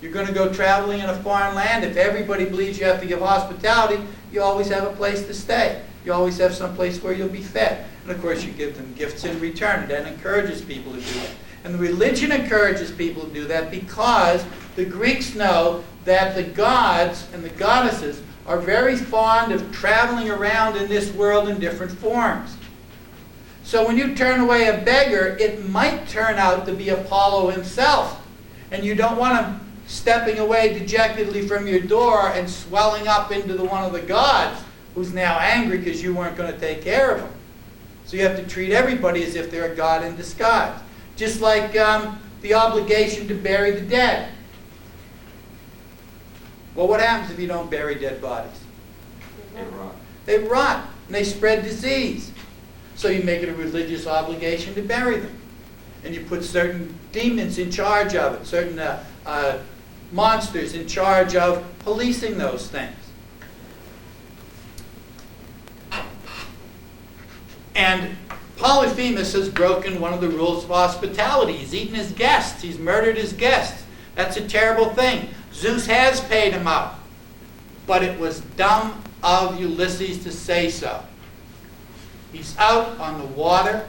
You're going to go traveling in a foreign land. If everybody believes you have to give hospitality, you always have a place to stay. You always have some place where you'll be fed. And of course, you give them gifts in return. That encourages people to do that. And the religion encourages people to do that because the Greeks know that the gods and the goddesses are very fond of traveling around in this world in different forms. So when you turn away a beggar, it might turn out to be Apollo himself. And you don't want him stepping away dejectedly from your door and swelling up into one of the gods who's now angry because you weren't going to take care of him. So you have to treat everybody as if they're a god in disguise. Just like the obligation to bury the dead. Well, what happens if you don't bury dead bodies? They rot. They rot and they spread disease. So you make it a religious obligation to bury them. And you put certain demons in charge of it, certain monsters in charge of policing those things. And Polyphemus has broken one of the rules of hospitality. He's eaten his guests. He's murdered his guests. That's a terrible thing. Zeus has paid him out. But it was dumb of Ulysses to say so. He's out on the water,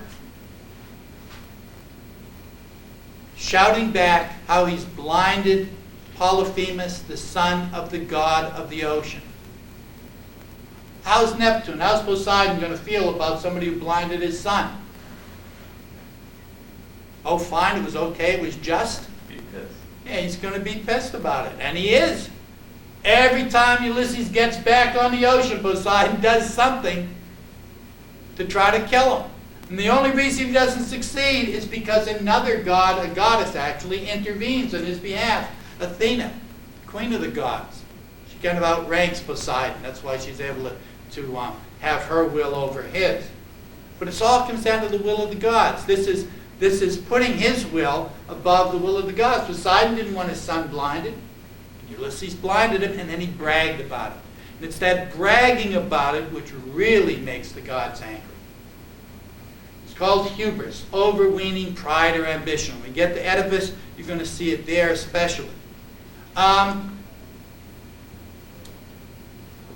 shouting back how he's blinded Polyphemus, the son of the god of the ocean. How's Neptune, how's Poseidon going to feel about somebody who blinded his son? Oh, fine, it was okay, it was just. Be pissed. Yeah, he's going to be pissed about it, and he is. Every time Ulysses gets back on the ocean, Poseidon does something to try to kill him. And the only reason he doesn't succeed is because another god, a goddess actually, intervenes on his behalf. Athena, queen of the gods. She kind of outranks Poseidon. That's why she's able to have her will over his. But it all comes down to the will of the gods. This is putting his will above the will of the gods. Poseidon didn't want his son blinded. Ulysses blinded him, and then he bragged about it. And it's that bragging about it which really makes the gods angry. It's called hubris, overweening pride or ambition. When we get to Oedipus, you're going to see it there especially.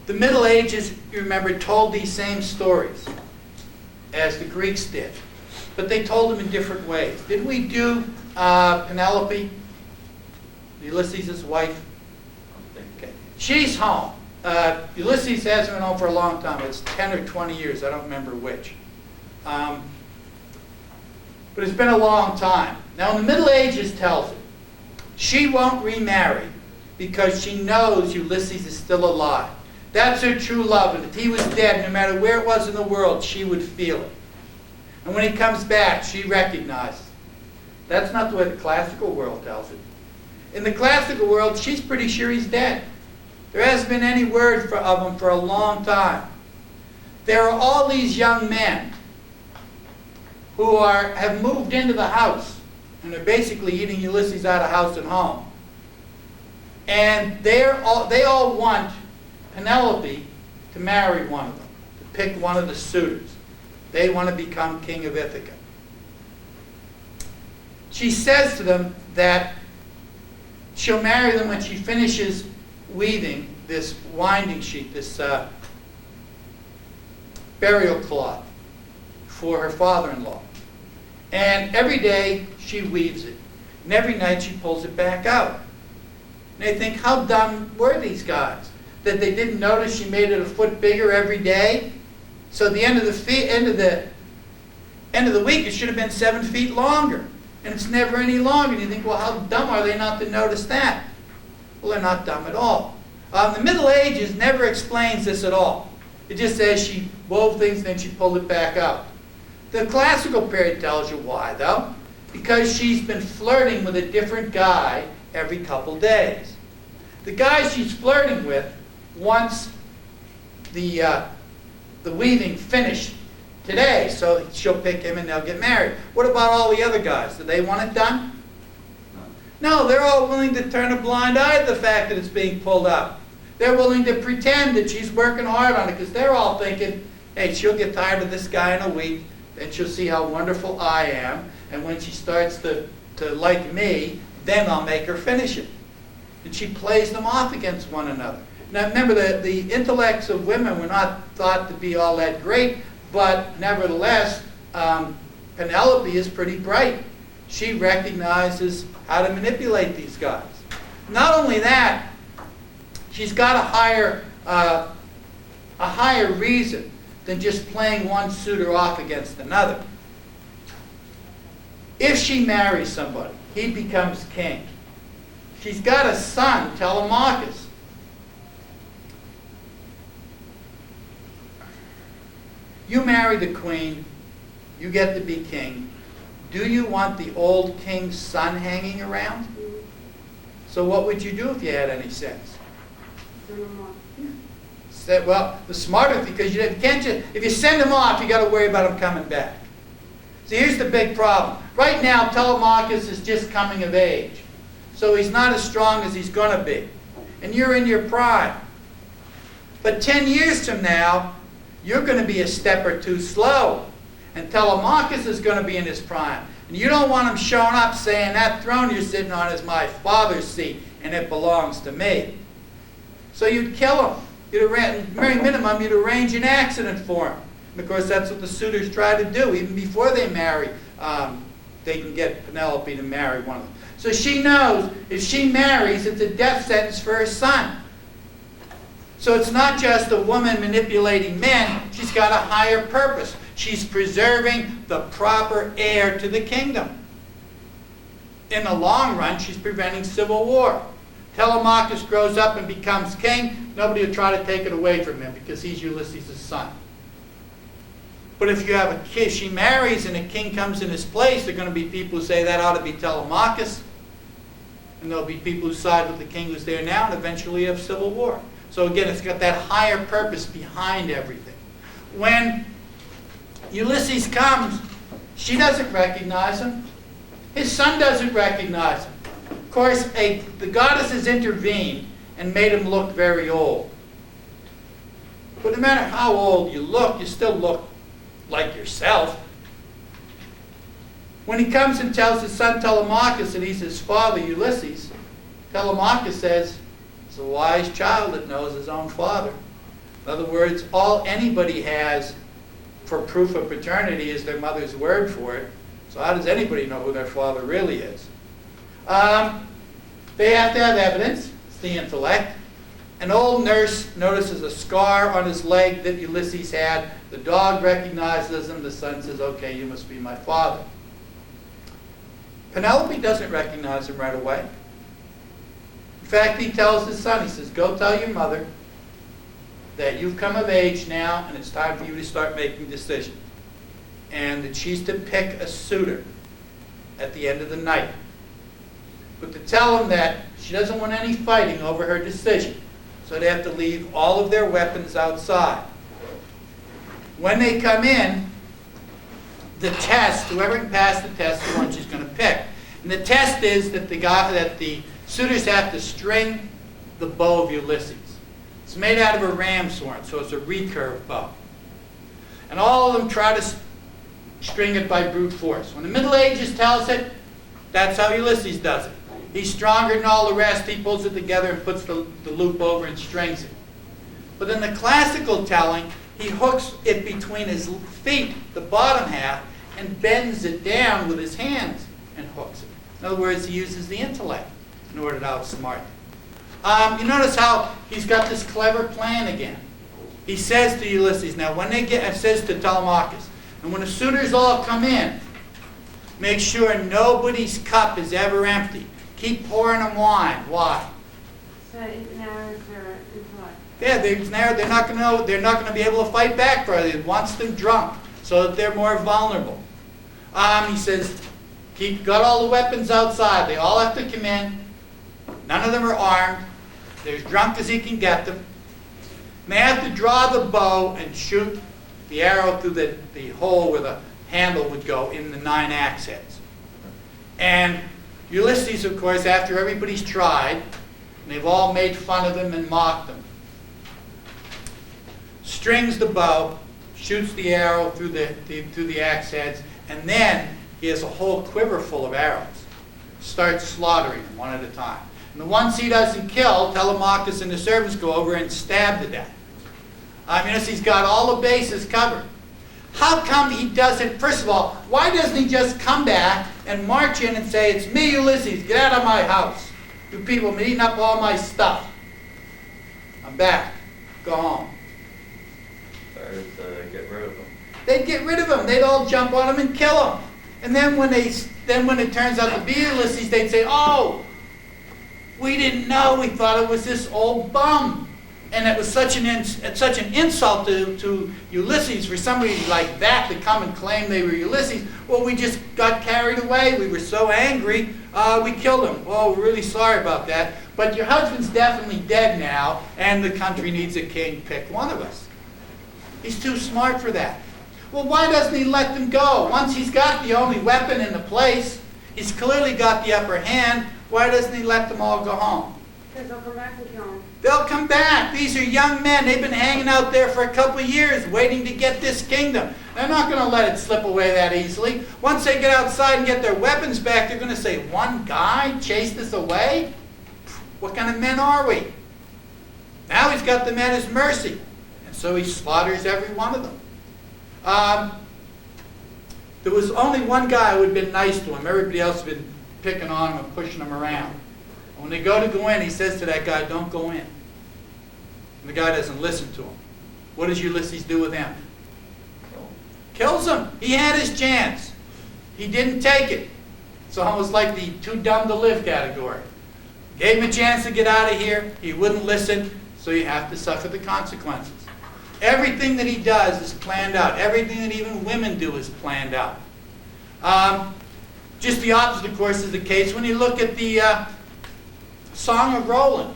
The Middle Ages, you remember, told these same stories as the Greeks did. But they told them in different ways. Did we do Penelope, Ulysses' wife? Okay. She's home. Ulysses hasn't been home for a long time. It's 10 or 20 years. I don't remember which. But it's been a long time. Now, in the Middle Ages tells it, she won't remarry because she knows Ulysses is still alive. That's her true love. And if he was dead, no matter where it was in the world, she would feel it. And when he comes back, she recognizes. That's not the way the classical world tells it. In the classical world, she's pretty sure he's dead. There hasn't been any word of him for a long time. There are all these young men who have moved into the house, and they're basically eating Ulysses out of house and home. And they all want Penelope to marry one of them, to pick one of the suitors. They want to become king of Ithaca. She says to them that she'll marry them when she finishes weaving this winding sheet, this burial cloth for her father-in-law. And every day she weaves it. And every night she pulls it back out. And they think, how dumb were these guys? That they didn't notice she made it a foot bigger every day? So at the end of the week, it should have been 7 feet longer. And it's never any longer. And you think, well, how dumb are they not to notice that? Well, they're not dumb at all. The Middle Ages never explains this at all. It just says she wove things, then she pulled it back out. The classical period tells you why, though. Because she's been flirting with a different guy every couple days. The guy she's flirting with wants the weaving finished today, so she'll pick him and they'll get married. What about all the other guys? Do they want it done? No, they're all willing to turn a blind eye to the fact that it's being pulled out. They're willing to pretend that she's working hard on it because they're all thinking, hey, she'll get tired of this guy in a week, then she'll see how wonderful I am, and when she starts to like me, then I'll make her finish it. And she plays them off against one another. Now remember, the intellects of women were not thought to be all that great, but nevertheless, Penelope is pretty bright. She recognizes how to manipulate these guys. Not only that, she's got a higher reason than just playing one suitor off against another. If she marries somebody, he becomes king. She's got a son, Telemachus. You marry the queen, you get to be king. Do you want the old king's son hanging around? So what would you do if you had any sense? Well, the smarter, because you can't just, if you send him off, you got to worry about him coming back. See, here's the big problem. Right now, Telemachus is just coming of age. So he's not as strong as he's going to be. And you're in your prime. But 10 years from now, you're going to be a step or two slow. And Telemachus is going to be in his prime. And you don't want him showing up saying, that throne you're sitting on is my father's seat, and it belongs to me. So you'd kill him. Very minimum, you'd arrange an accident for him. And of course, that's what the suitors try to do. Even before they marry, they can get Penelope to marry one of them. So she knows if she marries, it's a death sentence for her son. So it's not just a woman manipulating men. She's got a higher purpose. She's preserving the proper heir to the kingdom. In the long run, she's preventing civil war. Telemachus grows up and becomes king. Nobody will try to take it away from him because he's Ulysses' son. But if you have a kid, she marries and a king comes in his place, there are going to be people who say that ought to be Telemachus. And there'll be people who side with the king who's there now, and eventually you have civil war. So again, it's got that higher purpose behind everything. When Ulysses comes, she doesn't recognize him. His son doesn't recognize him. Of course, the goddesses intervened and made him look very old. But no matter how old you look, you still look like yourself. When he comes and tells his son Telemachus that he's his father, Ulysses, Telemachus says, it's a wise child that knows his own father. In other words, all anybody has for proof of paternity is their mother's word for it. So how does anybody know who their father really is? They have to have evidence. It's the intellect. An old nurse notices a scar on his leg that Ulysses had. The dog recognizes him. The son says, okay, you must be my father. Penelope doesn't recognize him right away. In fact, he tells his son, he says, go tell your mother that you've come of age now and it's time for you to start making decisions. And that she's to pick a suitor at the end of the night. But to tell him that she doesn't want any fighting over her decision. So they have to leave all of their weapons outside. When they come in, the test, whoever can pass the test is the one she's going to pick. And the test is that the suitors have to string the bow of Ulysses. It's made out of a ram's horn, so it's a recurve bow. And all of them try to string it by brute force. When the Middle Ages tells it, that's how Ulysses does it. He's stronger than all the rest. He pulls it together and puts the loop over and strings it. But in the classical telling, he hooks it between his feet, the bottom half, and bends it down with his hands and hooks it. In other words, he uses the intellect in order to outsmart them. You notice how he's got this clever plan again. He says to Ulysses, now when they says to Telemachus, and when the suitors all come in, make sure nobody's cup is ever empty. Keep pouring them wine. Why? So it narrows their intellect. Yeah, they're not going to know. They're not going to be able to fight back for it. It wants them drunk so that they're more vulnerable. He says, got all the weapons outside. They all have to come in. None of them are armed. They're as drunk as he can get them. And they have to draw the bow and shoot the arrow through the hole where the handle would go in the 9 axe heads. And Ulysses, of course, after everybody's tried, and they've all made fun of him and mocked him, strings the bow, shoots the arrow through the axe heads, and then he has a whole quiver full of arrows. Starts slaughtering them one at a time. And the ones he doesn't kill, Telemachus and the servants go over and stab to death. He's got all the bases covered. How come he doesn't, first of all, why doesn't he just come back and march in and say, it's me, Ulysses, get out of my house. You people have been eating up all my stuff. I'm back. Go home. Better to get rid of them. They'd get rid of him. They'd all jump on him and kill him. And then when it turns out to be Ulysses, they'd say, oh, we didn't know. We thought it was this old bum. And it was such an insult to Ulysses for somebody like that to come and claim they were Ulysses. Well, we just got carried away. We were so angry, we killed him. Well, we're really sorry about that. But your husband's definitely dead now, and the country needs a king. Pick one of us. He's too smart for that. Well, why doesn't he let them go? Once he's got the only weapon in the place, he's clearly got the upper hand. Why doesn't he let them all go home? Because they'll come back and kill him. They'll come back. These are young men. They've been hanging out there for a couple of years waiting to get this kingdom. They're not going to let it slip away that easily. Once they get outside and get their weapons back, they're going to say, one guy chased us away? What kind of men are we? Now he's got them at his mercy. And so he slaughters every one of them. There was only one guy who had been nice to him. Everybody else had been picking on him and pushing him around. When they go in, he says to that guy, don't go in. And the guy doesn't listen to him. What does Ulysses do with him? Kills him. He had his chance. He didn't take it. It's almost like the too dumb to live category. Gave him a chance to get out of here. He wouldn't listen, so you have to suffer the consequences. Everything that he does is planned out. Everything that even women do is planned out. Just the opposite, of course, is the case when you look at the Song of Roland,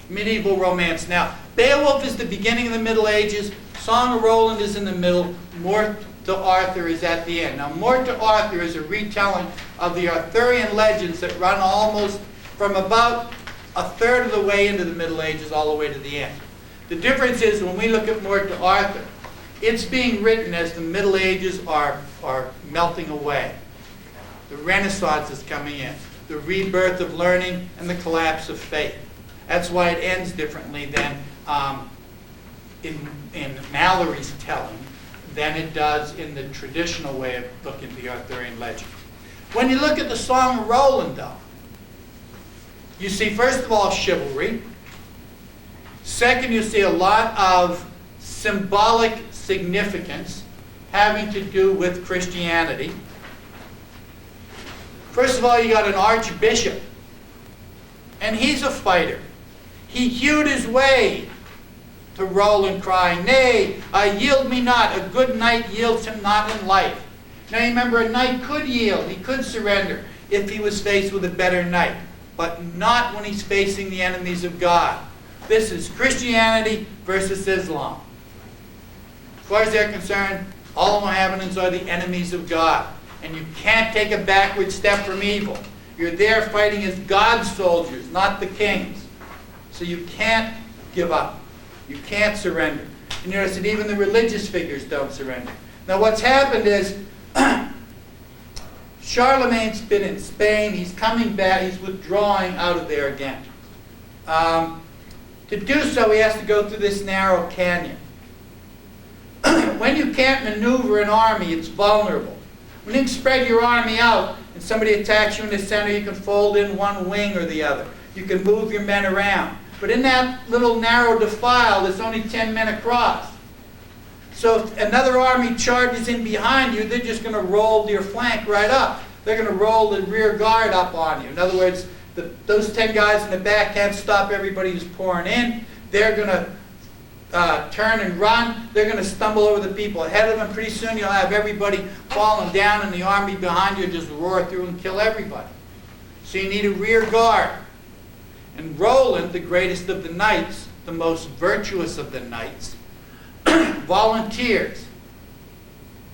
medieval romance. Now, Beowulf is the beginning of the Middle Ages. Song of Roland is in the middle. Mort to Arthur is at the end. Now, Mort to Arthur is a retelling of the Arthurian legends that run almost from about a third of the way into the Middle Ages all the way to the end. The difference is when we look at Morte Arthur, it's being written as the Middle Ages are melting away. The Renaissance is coming in, the rebirth of learning and the collapse of faith. That's why it ends differently than in Mallory's telling than it does in the traditional way of looking at the Arthurian legend. When you look at the Song of Roland, though, you see, first of all, chivalry. Second, you see a lot of symbolic significance having to do with Christianity. First of all, you got an archbishop, and he's a fighter. He hewed his way to Roland, crying, "Nay, yield me not, a good knight yields him not in life." Now you remember, a knight could yield, he could surrender if he was faced with a better knight, but not when he's facing the enemies of God. This is Christianity versus Islam. As far as they're concerned, all Mohammedans are the enemies of God, and you can't take a backward step from evil. You're there fighting as God's soldiers, not the king's. So you can't give up. You can't surrender. And notice that even the religious figures don't surrender. Now what's happened is Charlemagne's been in Spain. He's coming back. He's withdrawing out of there again. To do so, he has to go through this narrow canyon. When you can't maneuver an army, it's vulnerable. When you can spread your army out and somebody attacks you in the center, you can fold in one wing or the other. You can move your men around. But in that little narrow defile, there's only 10 men across. So if another army charges in behind you, they're just going to roll your flank right up. They're going to roll the rear guard up on you. In other words, those 10 guys in the back can't stop everybody who's pouring in. They're going to turn and run. They're going to stumble over the people ahead of them. Pretty soon you'll have everybody falling down and the army behind you just roar through and kill everybody. So you need a rear guard. And Roland, the greatest of the knights, the most virtuous of the knights, volunteers.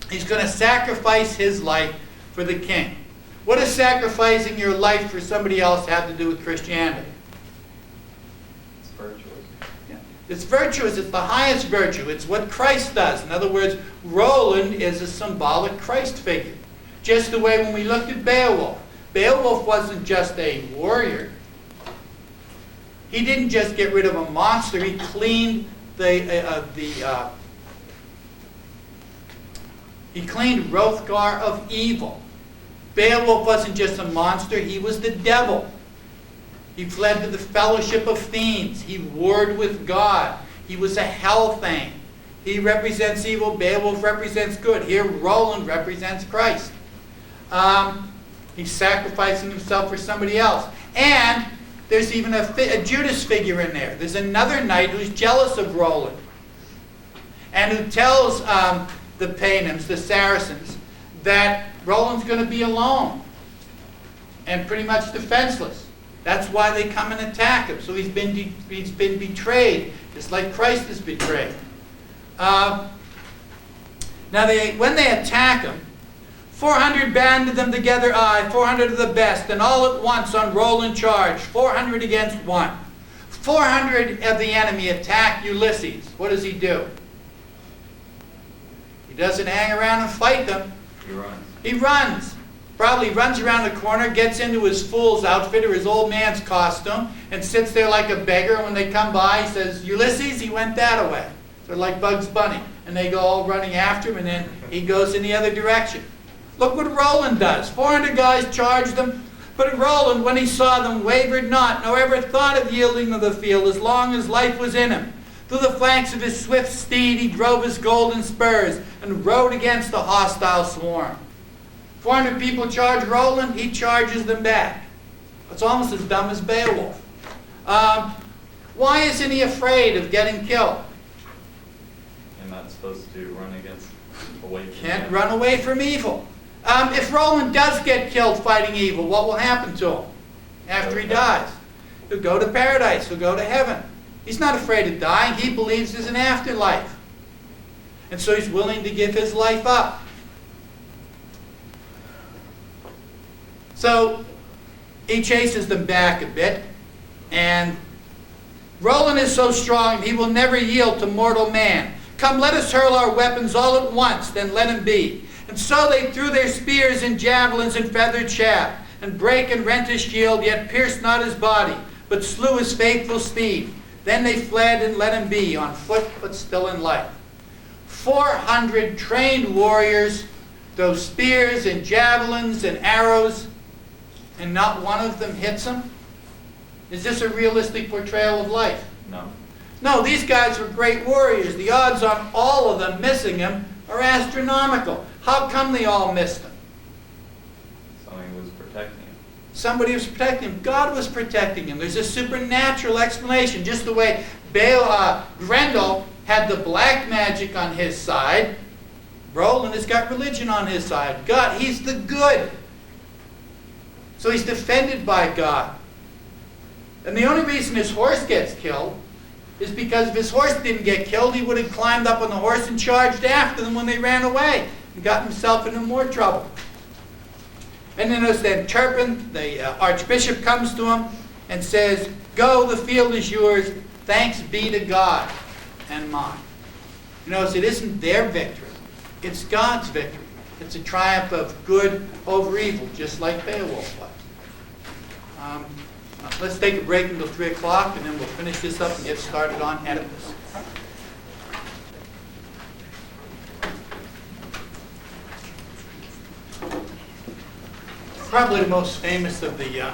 He's going to sacrifice his life for the king. What does sacrificing your life for somebody else have to do with Christianity? It's virtuous. Yeah. It's virtuous. It's the highest virtue. It's what Christ does. In other words, Roland is a symbolic Christ figure. Just the way when we looked at Beowulf. Beowulf wasn't just a warrior. He didn't just get rid of a monster. He cleaned he cleaned Hrothgar of evil. Beowulf wasn't just a monster. He was the devil. He fled to the fellowship of fiends. He warred with God. He was a hell-thane. He represents evil. Beowulf represents good. Here, Roland represents Christ. He's sacrificing himself for somebody else. And there's even a Judas figure in there. There's another knight who's jealous of Roland and who tells the Paynims, the Saracens, that Roland's going to be alone and pretty much defenseless. That's why they come and attack him. So he's been betrayed, just like Christ is betrayed. Now, when they attack him, 400 banded them together, 400 of the best, and all at once on Roland charged, 400 against 1. 400 of the enemy attack Ulysses. What does he do? He doesn't hang around and fight them. He runs. He runs. Probably runs around the corner, gets into his fool's outfit or his old man's costume, and sits there like a beggar. When they come by, he says, "Ulysses, he went that way." They're like Bugs Bunny. And they go all running after him, and then he goes in the other direction. Look what Roland does. 400 guys charged them, but Roland, when he saw them, wavered not, nor ever thought of yielding to the field as long as life was in him. Through the flanks of his swift steed he drove his golden spurs and rode against the hostile swarm. 400 people charge Roland, he charges them back. It's almost as dumb as Beowulf. Why isn't he afraid of getting killed? You're not supposed to run away from Can't it. run away from evil. If Roland does get killed fighting evil, what will happen to him after he dies? He'll go to paradise. He'll go to heaven. He's not afraid of dying. He believes there's an afterlife. And so he's willing to give his life up. So he chases them back a bit, and Roland is so strong he will never yield to mortal man. Come, let us hurl our weapons all at once, then let him be. And so they threw their spears and javelins and feathered shaft, and brake and rent his shield, yet pierced not his body, but slew his faithful steed. Then they fled and let him be, on foot but still in life. 400 trained warriors, those spears and javelins and arrows, and not one of them hits him? Is this a realistic portrayal of life? No. No, these guys were great warriors. The odds on all of them missing him are astronomical. How come they all missed him? Somebody was protecting him. Somebody was protecting him. God was protecting him. There's a supernatural explanation. Just the way Grendel had the black magic on his side, Roland has got religion on his side. God, he's the good. So he's defended by God. And the only reason his horse gets killed is because if his horse didn't get killed, he would have climbed up on the horse and charged after them when they ran away and got himself into more trouble. And then there's then Turpin, the archbishop, comes to him and says, "Go, the field is yours. Thanks be to God and mine." You notice it isn't their victory. It's God's victory. It's a triumph of good over evil, just like Beowulf was. Let's take a break until 3 o'clock, and then we'll finish this up and get started on Oedipus. Probably the most famous of the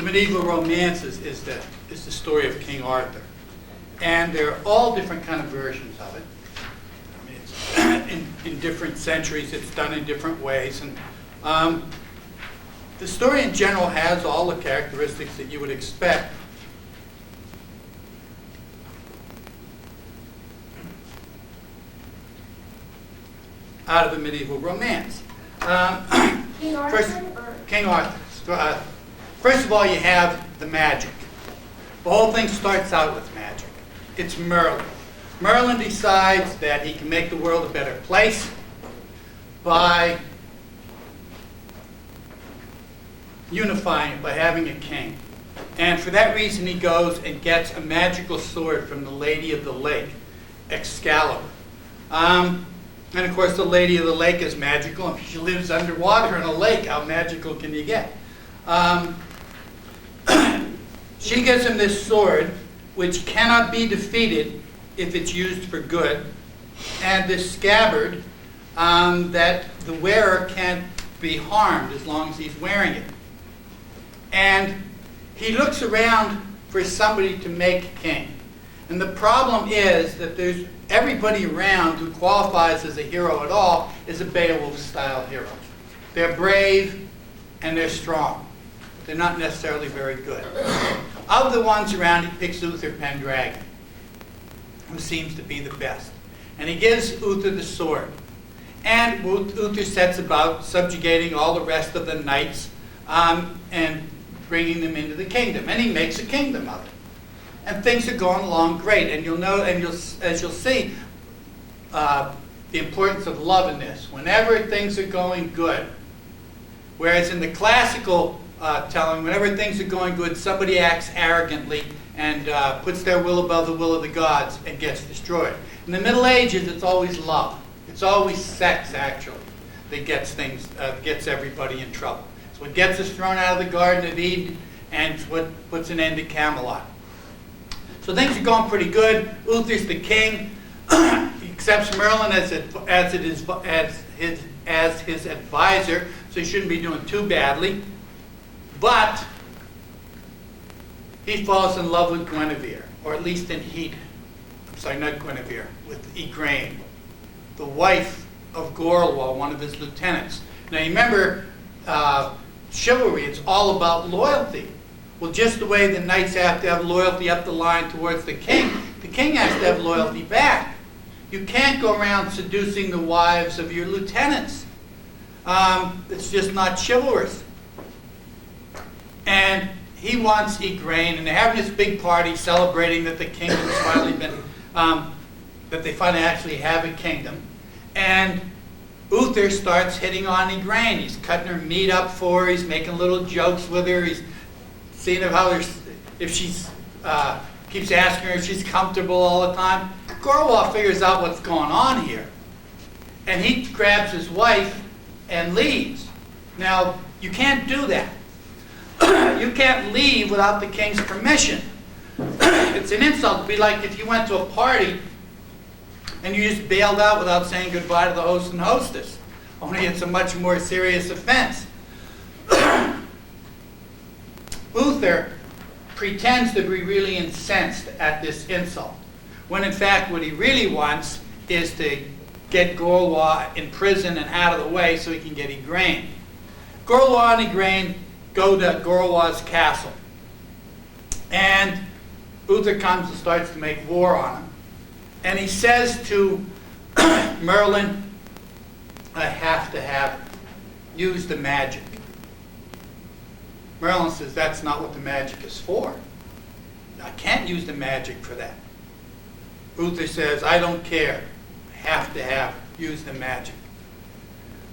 medieval romances is the story of King Arthur. And there are all different kind of versions of it. I mean, it's in different centuries, it's done in different ways. And the story in general has all the characteristics that you would expect. Out of a medieval romance. King Arthur? King Arthur. First of all, you have the magic. The whole thing starts out with magic. It's Merlin. Merlin decides that he can make the world a better place by unifying it, by having a king. And for that reason, he goes and gets a magical sword from the Lady of the Lake, Excalibur. And of course, the Lady of the Lake is magical. I mean, she lives underwater in a lake. How magical can you get? She gives him this sword, which cannot be defeated if it's used for good, and this scabbard that the wearer can't be harmed as long as he's wearing it. And he looks around for somebody to make king. And the problem is that there's everybody around who qualifies as a hero at all is a Beowulf-style hero. They're brave and they're strong. But they're not necessarily very good. Of the ones around, he picks Uther Pendragon, who seems to be the best. And he gives Uther the sword. And Uther sets about subjugating all the rest of the knights and bringing them into the kingdom. And he makes a kingdom of it. And things are going along great. And you'll know, and as you'll see, the importance of love in this. Whenever things are going good, whereas in the classical telling, whenever things are going good, somebody acts arrogantly and puts their will above the will of the gods and gets destroyed. In the Middle Ages, it's always love. It's always sex, actually, that gets everybody in trouble. It's what gets us thrown out of the Garden of Eden, and it's what puts an end to Camelot. So things are going pretty good. Uther's the king. He accepts Merlin as his advisor, so he shouldn't be doing too badly. But he falls in love with Guinevere, or at least in heat. I'm sorry, not Guinevere, with Igraine, the wife of Gorlwal, one of his lieutenants. Now you remember, chivalry, it's all about loyalty. Well, just the way the knights have to have loyalty up the line towards the king has to have loyalty back. You can't go around seducing the wives of your lieutenants. It's just not chivalrous. And he wants Igraine, and they're having this big party celebrating that the kingdom's finally been, that they finally actually have a kingdom. And Uther starts hitting on Igraine. He's cutting her meat up for her. He's making little jokes with her. He's seeing if she's keeps asking her if she's comfortable all the time. Gorwal figures out what's going on here, and he grabs his wife and leaves. Now, you can't do that. You can't leave without the king's permission. It's an insult. It'd be like if you went to a party and you just bailed out without saying goodbye to the host and hostess. Only it's a much more serious offense. Uther pretends to be really incensed at this insult, when in fact what he really wants is to get Gorwa in prison and out of the way so he can get Igraine. Gorwa and Igraine go to Gorwa's castle, and Uther comes and starts to make war on him. And he says to Merlin, I have to use the magic. Merlin says, that's not what the magic is for. I can't use the magic for that. Uther says, I don't care. I have to use the magic.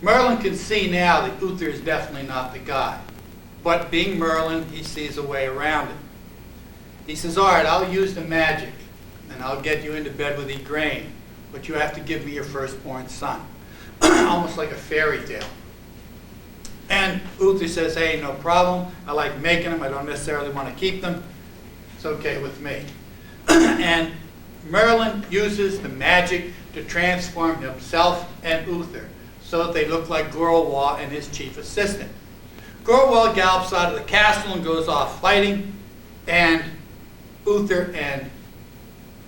Merlin can see now that Uther is definitely not the guy. But being Merlin, he sees a way around it. He says, all right, I'll use the magic, and I'll get you into bed with Igraine, but you have to give me your firstborn son. Almost like a fairy tale. And Uther says, hey, no problem. I like making them. I don't necessarily want to keep them. It's okay with me. And Merlin uses the magic to transform himself and Uther so that they look like Gorwal and his chief assistant. Gorwal gallops out of the castle and goes off fighting, and Uther and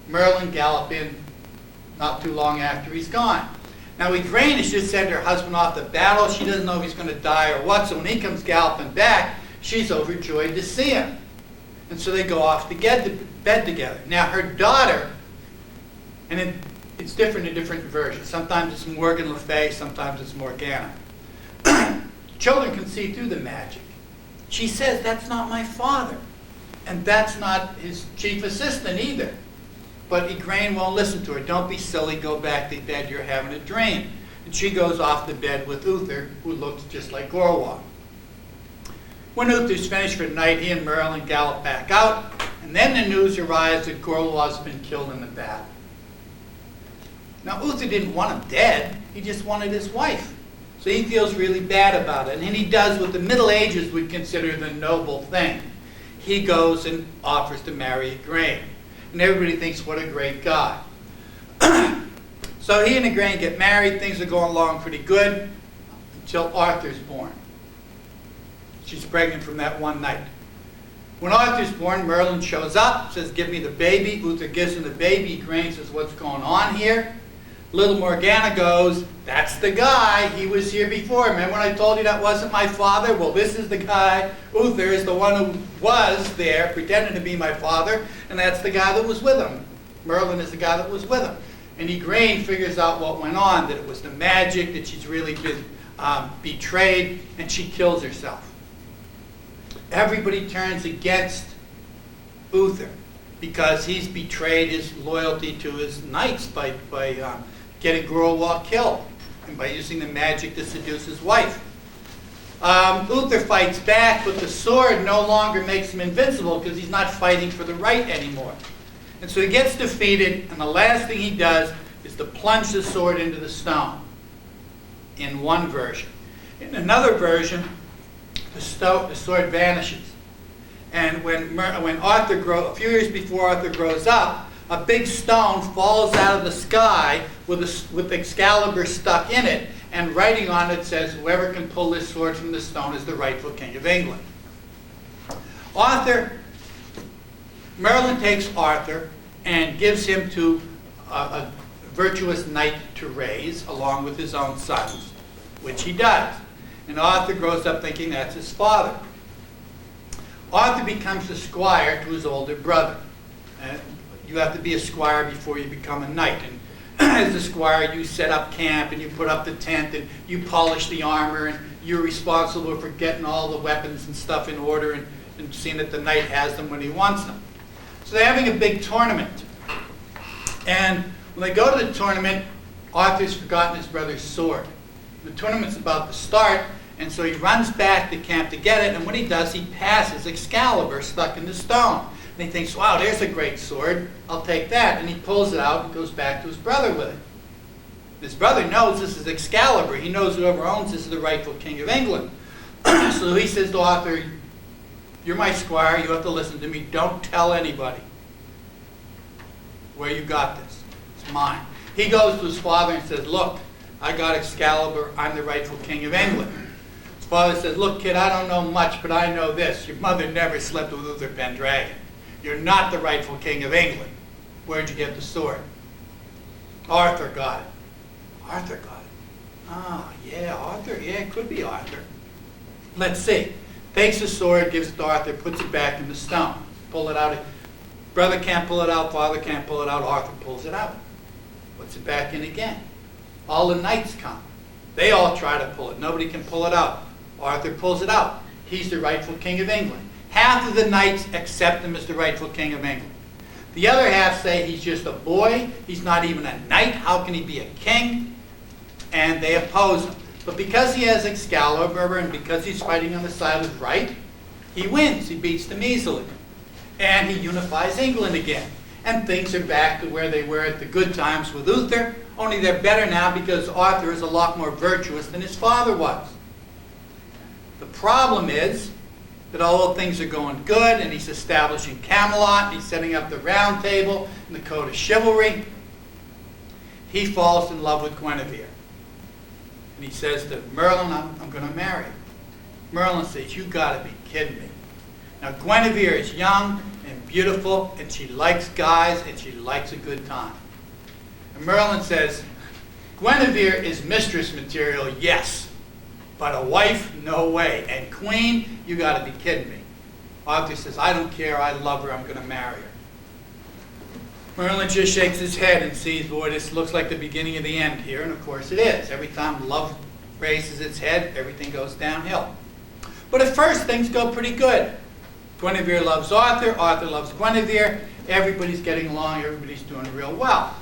Merlin gallop in not too long after he's gone. Now, Igraine has just sent her husband off to battle. She doesn't know if he's going to die or what, so when he comes galloping back, she's overjoyed to see him. And so they go off to get to bed together. Now, her daughter, and it's different in different versions. Sometimes it's Morgan Le Fay, sometimes it's Morgana. Children can see through the magic. She says, that's not my father. And that's not his chief assistant either. But Igraine won't listen to her. Don't be silly, go back to bed, you're having a dream. And she goes off to bed with Uther, who looks just like Gorwal. When Uther's finished for the night, he and Merlin gallop back out, and then the news arrives that Gorwal's been killed in the battle. Now, Uther didn't want him dead, he just wanted his wife. So he feels really bad about it, and he does what the Middle Ages would consider the noble thing. He goes and offers to marry Igraine. And everybody thinks, what a great guy. So he and Igraine get married. Things are going along pretty good until Arthur's born. She's pregnant from that one night. When Arthur's born, Merlin shows up, says, give me the baby. Uther gives him the baby. Igraine says, what's going on here? Little Morgana goes, that's the guy. He was here before. Remember when I told you that wasn't my father? Well, this is the guy. Uther is the one who was there, pretending to be my father, and that's the guy that was with him. Merlin is the guy that was with him. And Igraine figures out what went on, that it was the magic, that she's really been betrayed, and she kills herself. Everybody turns against Uther because he's betrayed his loyalty to his knights by getting Gorwal killed and by using the magic to seduce his wife. Uther fights back, but the sword no longer makes him invincible because he's not fighting for the right anymore. And so he gets defeated, and the last thing he does is to plunge the sword into the stone, in one version. In another version, the sword vanishes. And when Arthur a few years before Arthur grows up, a big stone falls out of the sky with Excalibur stuck in it, and writing on it says, whoever can pull this sword from the stone is the rightful king of England. Merlin takes Arthur and gives him to a virtuous knight to raise, along with his own sons, which he does. And Arthur grows up thinking that's his father. Arthur becomes the squire to his older brother. You have to be a squire before you become a knight. And as a squire, you set up camp, and you put up the tent, and you polish the armor, and you're responsible for getting all the weapons and stuff in order and seeing that the knight has them when he wants them. So they're having a big tournament. And when they go to the tournament, Arthur's forgotten his brother's sword. The tournament's about to start, and so he runs back to camp to get it, and what he does, he passes Excalibur stuck in the stone. And he thinks, wow, there's a great sword. I'll take that. And he pulls it out and goes back to his brother with it. His brother knows this is Excalibur. He knows whoever owns this is the rightful king of England. So he says to Arthur, you're my squire. You have to listen to me. Don't tell anybody where you got this. It's mine. He goes to his father and says, look, I got Excalibur. I'm the rightful king of England. His father says, look, kid, I don't know much, but I know this. Your mother never slept with Uther Pendragon. You're not the rightful king of England. Where'd you get the sword? Arthur got it. Arthur got it. Ah, yeah, Arthur. Yeah, it could be Arthur. Let's see. Takes the sword, gives it to Arthur, puts it back in the stone. Pull it out. Brother can't pull it out. Father can't pull it out. Arthur pulls it out. Puts it back in again. All the knights come. They all try to pull it. Nobody can pull it out. Arthur pulls it out. He's the rightful king of England. Half of the knights accept him as the rightful king of England. The other half say he's just a boy. He's not even a knight. How can he be a king? And they oppose him. But because he has Excalibur and because he's fighting on the side of right, he wins. He beats them easily. And he unifies England again. And things are back to where they were at the good times with Uther, only they're better now because Arthur is a lot more virtuous than his father was. The problem is that although things are going good and he's establishing Camelot, and he's setting up the Round Table and the Code of Chivalry, he falls in love with Guinevere. And he says to Merlin, I'm going to marry her. Merlin says, you got to be kidding me. Now Guinevere is young and beautiful, and she likes guys, and she likes a good time. And Merlin says, Guinevere is mistress material, yes. But a wife, no way. And queen, you got to be kidding me. Arthur says, I don't care. I love her. I'm going to marry her. Merlin just shakes his head and sees, boy, this looks like the beginning of the end here. And of course it is. Every time love raises its head, everything goes downhill. But at first, things go pretty good. Guinevere loves Arthur. Arthur loves Guinevere. Everybody's getting along. Everybody's doing real well.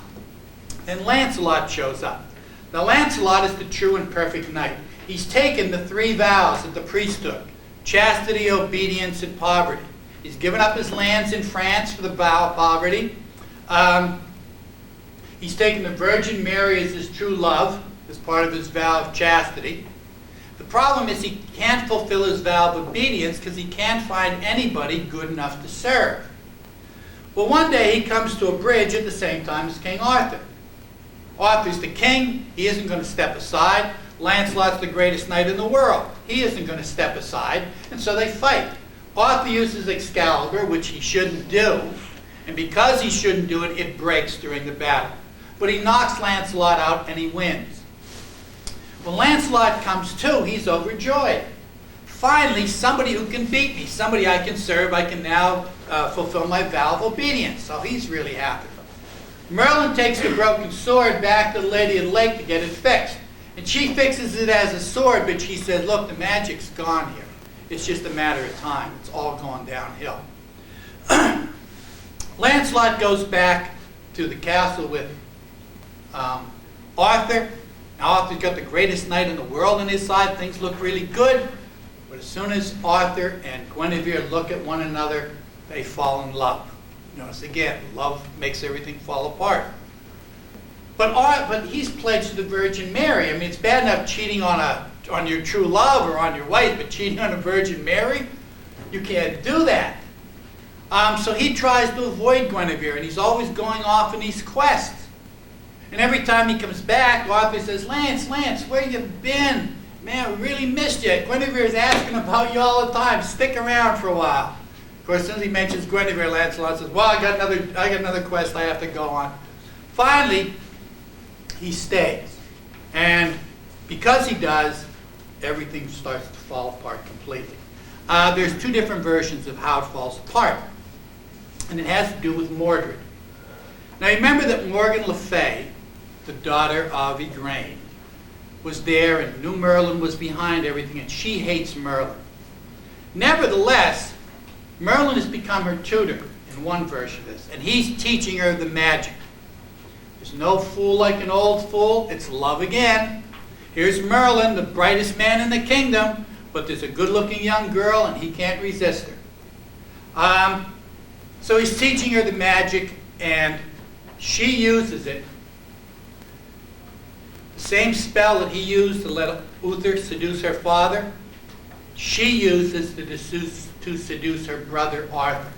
Then Lancelot shows up. Now Lancelot is the true and perfect knight. He's taken the 3 vows that the priest took: chastity, obedience, and poverty. He's given up his lands in France for the vow of poverty. He's taken the Virgin Mary as his true love, as part of his vow of chastity. The problem is he can't fulfill his vow of obedience because he can't find anybody good enough to serve. Well, one day he comes to a bridge at the same time as King Arthur. Arthur's the king. He isn't going to step aside. Lancelot's the greatest knight in the world. He isn't going to step aside, and so they fight. Arthur uses Excalibur, which he shouldn't do, and because he shouldn't do it, it breaks during the battle. But he knocks Lancelot out, and he wins. When Lancelot comes to, he's overjoyed. Finally, somebody who can beat me, somebody I can serve, I can now fulfill my vow of obedience. So he's really happy. Merlin takes the broken sword back to the Lady of the Lake to get it fixed. And she fixes it as a sword, but she says, look, the magic's gone here. It's just a matter of time. It's all gone downhill. Lancelot goes back to the castle with Arthur. Now Arthur's got the greatest knight in the world on his side. Things look really good. But as soon as Arthur and Guinevere look at one another, they fall in love. Notice again, love makes everything fall apart. But he's pledged to the Virgin Mary. I mean, it's bad enough cheating on your true love or on your wife, but cheating on the Virgin Mary? You can't do that. So he tries to avoid Guinevere, and he's always going off in these quests. And every time he comes back, Arthur says, Lance, where you been? Man, we really missed you. Guinevere's asking about you all the time. Stick around for a while. Of course, as soon as he mentions Guinevere, Lancelot says, well, I got another quest I have to go on. Finally, he stays. And because he does, everything starts to fall apart completely. There's 2 different versions of how it falls apart. And it has to do with Mordred. Now remember that Morgan Le Fay, the daughter of Igraine, was there and knew Merlin was behind everything, and she hates Merlin. Nevertheless, Merlin has become her tutor in one version of this, and he's teaching her the magic. There's no fool like an old fool. It's love again. Here's Merlin, the brightest man in the kingdom, but there's a good-looking young girl, and he can't resist her. So he's teaching her the magic, and she uses it. The same spell that he used to let Uther seduce her father, she uses to seduce her brother Arthur.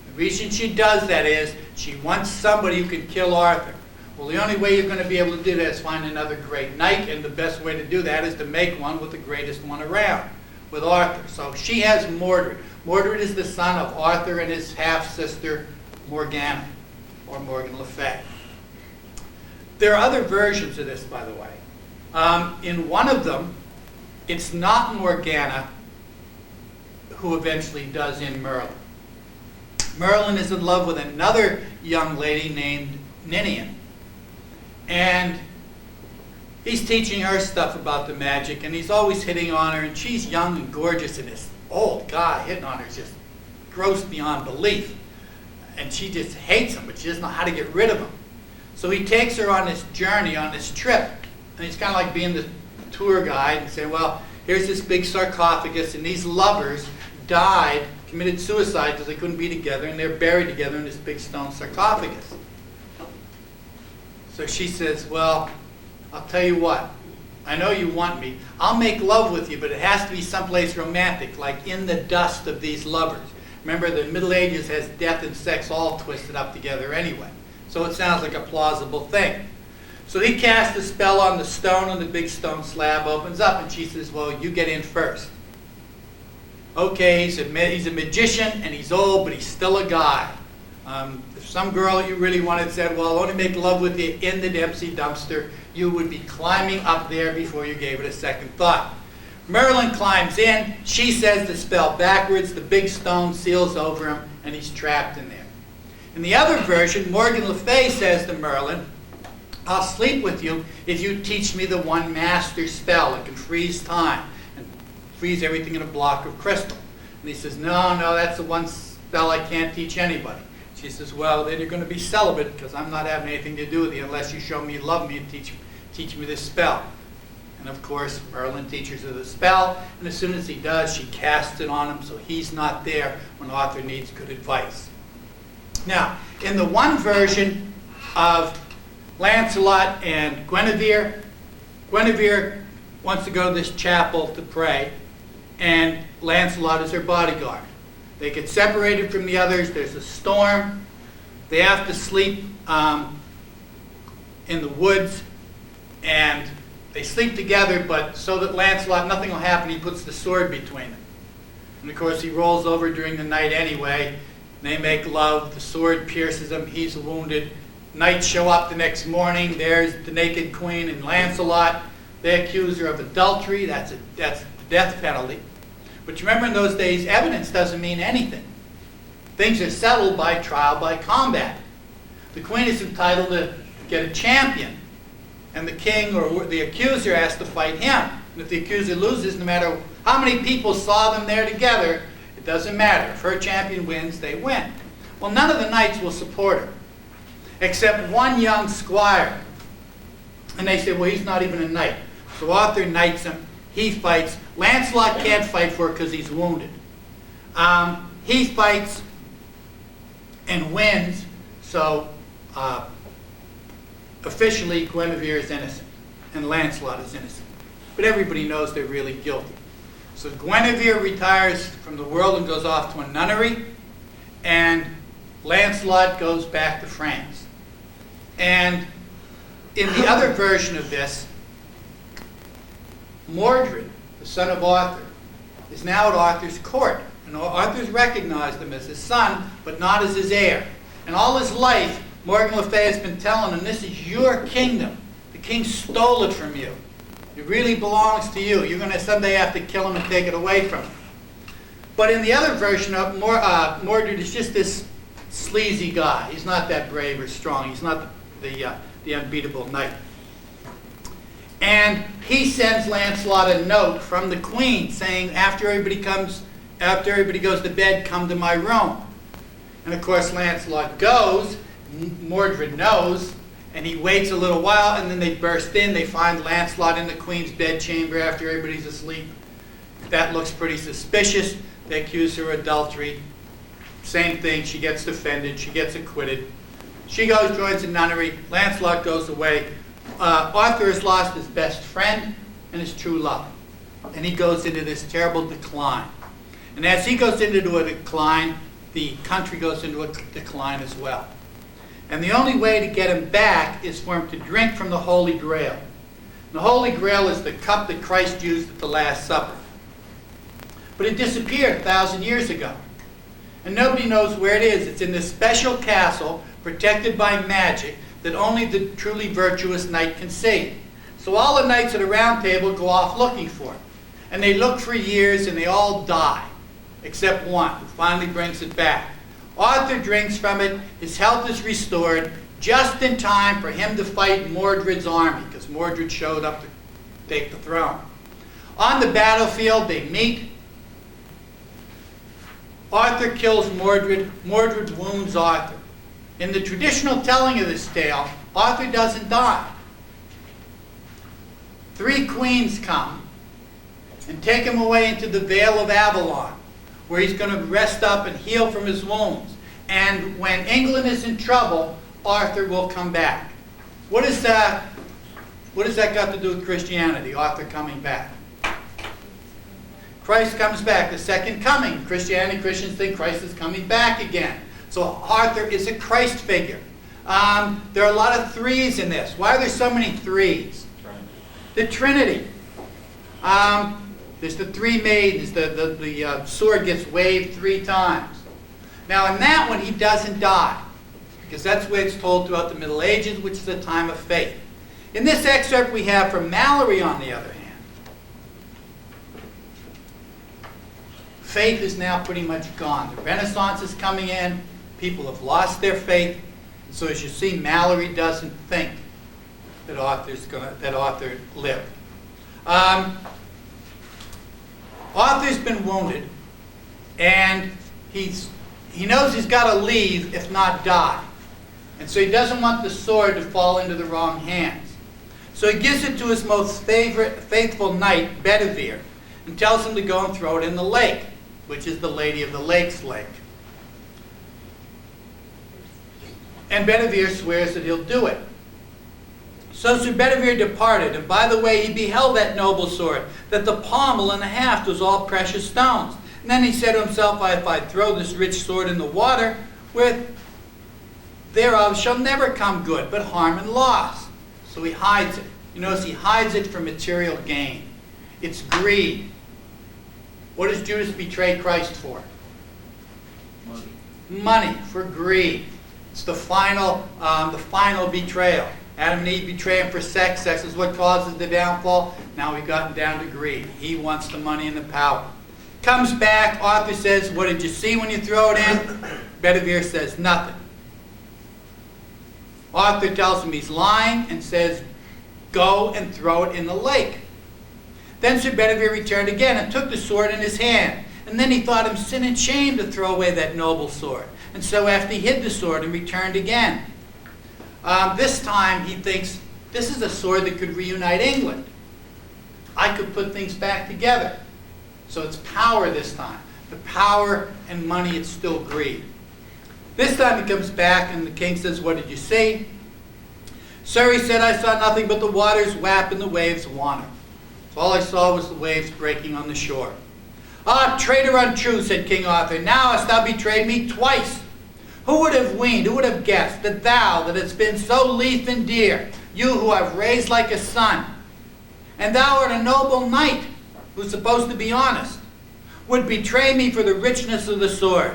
The reason she does that is she wants somebody who can kill Arthur. Well, the only way you're going to be able to do that is find another great knight, and the best way to do that is to make one with the greatest one around, with Arthur. So she has Mordred. Mordred is the son of Arthur and his half-sister Morgana, or Morgan Le Fay. There are other versions of this, by the way. In one of them, it's not Morgana who eventually does in Merlin. Merlin is in love with another young lady named Ninian. And he's teaching her stuff about the magic, and he's always hitting on her, and she's young and gorgeous, and this old guy hitting on her is just gross beyond belief. And she just hates him, but she doesn't know how to get rid of him. So he takes her on this journey, on this trip, and he's kind of like being the tour guide and saying, well, here's this big sarcophagus, and these lovers died, committed suicide because they couldn't be together, and they're buried together in this big stone sarcophagus. So she says, well, I'll tell you what. I know you want me. I'll make love with you, but it has to be someplace romantic, like in the dust of these lovers. Remember, the Middle Ages has death and sex all twisted up together anyway. So it sounds like a plausible thing. So he casts a spell on the stone, and the big stone slab opens up, and she says, well, you get in first. Okay, he's a magician, and he's old, but he's still a guy. If some girl that you really wanted said, well, I'll only make love with you in the Dempsey dumpster, you would be climbing up there before you gave it a second thought. Merlin climbs in, she says the spell backwards, the big stone seals over him, and he's trapped in there. In the other version, Morgan Le Fay says to Merlin, I'll sleep with you if you teach me the one master spell that can freeze time and freeze everything in a block of crystal. And he says, no, that's the one spell I can't teach anybody. She says, well, then you're going to be celibate because I'm not having anything to do with you unless you show me you love me and teach me this spell. And of course, Merlin teaches her the spell, and as soon as he does, she casts it on him so he's not there when Arthur needs good advice. Now, in the one version of Lancelot and Guinevere, Guinevere wants to go to this chapel to pray, and Lancelot is her bodyguard. They get separated from the others. There's a storm. They have to sleep in the woods, and they sleep together, but so that Lancelot, nothing will happen, he puts the sword between them. And of course, he rolls over during the night anyway. They make love. The sword pierces him. He's wounded. Knights show up the next morning. There's the naked queen and Lancelot. They accuse her of adultery. That's the death penalty. But remember, in those days, evidence doesn't mean anything. Things are settled by trial by combat. The queen is entitled to get a champion, and the king or the accuser has to fight him. And if the accuser loses, no matter how many people saw them there together, it doesn't matter. If her champion wins, they win. Well, none of the knights will support her, except one young squire. And they say, well, he's not even a knight. So Arthur knights him. He fights. Lancelot can't fight for her because he's wounded. He fights and wins, so officially Guinevere is innocent and Lancelot is innocent. But everybody knows they're really guilty. So Guinevere retires from the world and goes off to a nunnery, and Lancelot goes back to France. And in the other version of this, Mordred, the son of Arthur, is now at Arthur's court. And Arthur's recognized him as his son, but not as his heir. And all his life, Morgan Le Fay has been telling him, this is your kingdom. The king stole it from you. It really belongs to you. You're going to someday have to kill him and take it away from him. But in the other version of Mordred is just this sleazy guy. He's not that brave or strong. He's not the unbeatable knight. And he sends Lancelot a note from the queen saying, after everybody goes to bed, come to my room. And of course, Lancelot goes. Mordred knows, And he waits a little while, and then they burst in. They find Lancelot in the queen's bedchamber after everybody's asleep. That looks pretty suspicious. They accuse her of adultery. Same thing, she gets defended, she gets acquitted. She goes, joins the nunnery. Lancelot goes away. Arthur has lost his best friend and his true love. And he goes into this terrible decline. And as he goes into a decline, the country goes into a decline as well. And the only way to get him back is for him to drink from the Holy Grail. And the Holy Grail is the cup that Christ used at the Last Supper. But it disappeared 1,000 years ago. And nobody knows where it is. It's in this special castle protected by magic that only the truly virtuous knight can see. So all the knights at a round table go off looking for it. And they look for years and they all die, except one who finally brings it back. Arthur drinks from it, his health is restored, just in time for him to fight Mordred's army, because Mordred showed up to take the throne. On the battlefield, they meet. Arthur kills Mordred. Mordred wounds Arthur. In the traditional telling of this tale, Arthur doesn't die. 3 queens come and take him away into the Vale of Avalon, where he's going to rest up and heal from his wounds. And when England is in trouble, Arthur will come back. What is that? What does that got to do with Christianity, Arthur coming back? Christ comes back, the second coming. Christianity, Christians think Christ is coming back again. So Arthur is a Christ figure. There are a lot of threes in this. Why are there so many threes? The Trinity. There's the 3 maidens. The sword gets waved 3 times. Now in that one he doesn't die, because that's the way it's told throughout the Middle Ages, which is a time of faith. In this excerpt we have from Mallory, on the other hand, faith is now pretty much gone. The Renaissance is coming in. People have lost their faith. So as you see, Mallory doesn't think that Arthur lived. Arthur's been wounded, and he knows he's got to leave, if not die. And so he doesn't want the sword to fall into the wrong hands. So he gives it to his most faithful knight, Bedivere, and tells him to go and throw it in the lake, which is the Lady of the Lakes lake. And Bedivere swears that he'll do it. So Sir Bedivere departed, and by the way, he beheld that noble sword, that the pommel and the haft was all precious stones. And then he said to himself, if I throw this rich sword in the water, thereof shall never come good, but harm and loss. So he hides it. You notice he hides it for material gain. It's greed. What does Judas betray Christ for? Money, for greed. It's the final betrayal. Adam and Eve betray him for sex. Sex is what causes the downfall. Now we've gotten down to greed. He wants the money and the power. Comes back. Arthur says, what did you see when you throw it in? Bedivere says, nothing. Arthur tells him he's lying and says, go and throw it in the lake. Then Sir Bedivere returned again and took the sword in his hand. And then he thought him sin and shame to throw away that noble sword. And so after he hid the sword and returned again. This time he thinks, this is a sword that could reunite England. I could put things back together. So it's power this time. The power and money, it's still greed. This time he comes back and the king says, what did you see? Sir, he said, I saw nothing but the waters wap and the waves wander. So all I saw was the waves breaking on the shore. Ah, traitor untrue, said King Arthur, now hast thou betrayed me twice. Who would have weened, who would have guessed, that thou, that hast been so lief and dear, you who I've raised like a son, and thou art a noble knight, who's supposed to be honest, would betray me for the richness of the sword.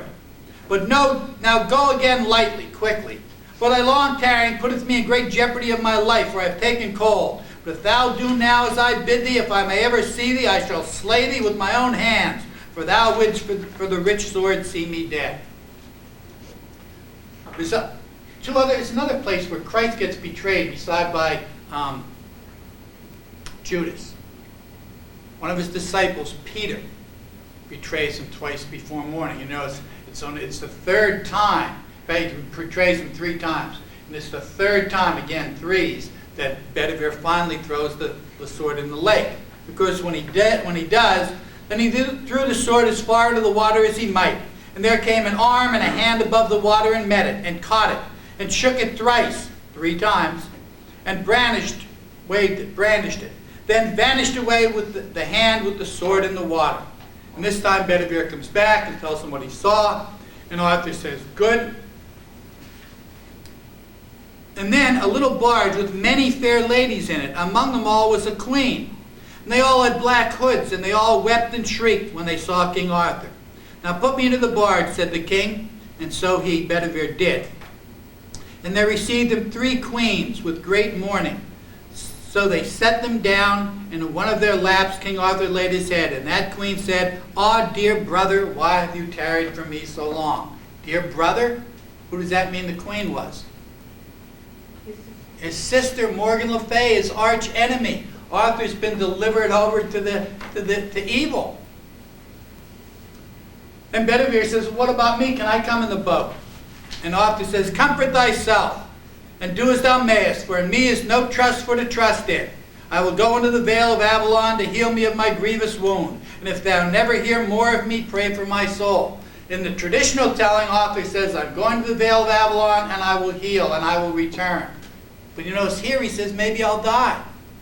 But no, now go again lightly, quickly. For thy long tarrying putteth me in great jeopardy of my life, for I have taken cold. But if thou do now as I bid thee, if I may ever see thee, I shall slay thee with my own hands, for thou wouldst for the rich sword see me dead. There's another place where Christ gets betrayed beside by Judas. One of his disciples, Peter, betrays him twice before morning. You know, it's the 3rd time. In fact, he betrays him 3 times. And it's the third time, again, threes, that Bedivere finally throws the sword in the lake. Because when he does, then he threw the sword as far into the water as he might. And there came an arm and a hand above the water and met it, and caught it, and shook it thrice, 3 times, and brandished it. Then vanished away with the hand with the sword in the water. And this time Bedivere comes back and tells him what he saw. And Arthur says, good. And then a little barge with many fair ladies in it. Among them all was a queen. And they all had black hoods, and they all wept and shrieked when they saw King Arthur. Now put me into the barge, said the king, and so he, Bedivere, did. And there received him 3 queens with great mourning. So they set them down, and in one of their laps King Arthur laid his head. And that queen said, "Ah, dear brother, why have you tarried from me so long?" Dear brother? Who does that mean the queen was? His sister, Morgan Le Fay, his arch enemy. Arthur's been delivered over to evil. And Bedivere says, what about me? Can I come in the boat? And Arthur says, comfort thyself, and do as thou mayest, for in me is no trust for to trust in. I will go into the vale of Avalon to heal me of my grievous wound. And if thou never hear more of me, pray for my soul. In the traditional telling, Arthur says, I'm going to the vale of Avalon, and I will heal, and I will return. But you notice here he says, maybe I'll die.